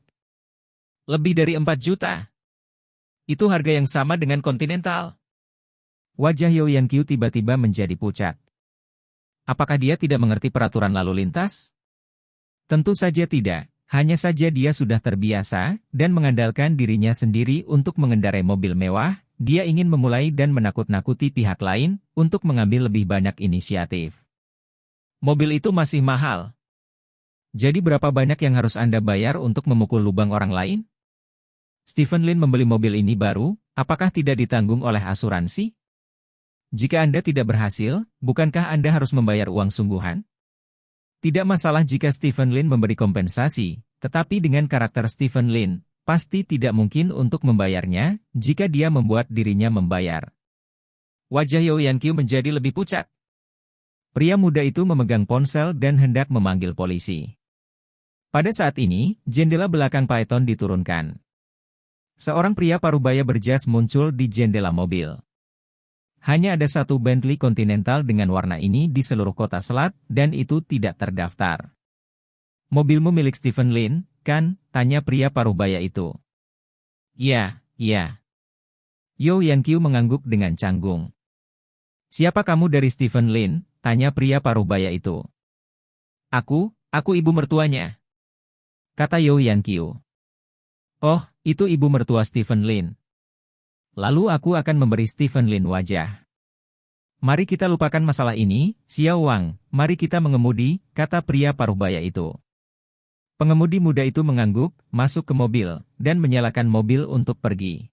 "Lebih dari 4 juta? Itu harga yang sama dengan Continental. Wajah Yeo Yankyu tiba-tiba menjadi pucat. Apakah dia tidak mengerti peraturan lalu lintas? Tentu saja tidak. Hanya saja dia sudah terbiasa, dan mengandalkan dirinya sendiri untuk mengendarai mobil mewah, dia ingin memulai dan menakut-nakuti pihak lain, untuk mengambil lebih banyak inisiatif. Mobil itu masih mahal. Jadi berapa banyak yang harus Anda bayar untuk memukul lubang orang lain? Stephen Lin membeli mobil ini baru, apakah tidak ditanggung oleh asuransi? Jika Anda tidak berhasil, bukankah Anda harus membayar uang sungguhan? Tidak masalah jika Stephen Lin memberi kompensasi, tetapi dengan karakter Stephen Lin, pasti tidak mungkin untuk membayarnya, jika dia membuat dirinya membayar. Wajah Yeo Yankyu menjadi lebih pucat. Pria muda itu memegang ponsel dan hendak memanggil polisi. Pada saat ini, jendela belakang Python diturunkan. Seorang pria parubaya berjas muncul di jendela mobil. Hanya ada satu Bentley Continental dengan warna ini di seluruh kota Selat, dan itu tidak terdaftar. Mobilmu milik Stephen Lin, kan? Tanya pria parubaya itu. Ya, ya. Yeo Yankyu mengangguk dengan canggung. Siapa kamu dari Stephen Lin? Tanya pria parubaya itu. Aku ibu mertuanya. Kata Yeo Yankyu. Oh, itu ibu mertua Stephen Lin. Lalu aku akan memberi Stephen Lin wajah. Mari kita lupakan masalah ini, Xiao Wang, mari kita mengemudi, kata pria parubaya itu. Pengemudi muda itu mengangguk, masuk ke mobil, dan menyalakan mobil untuk pergi.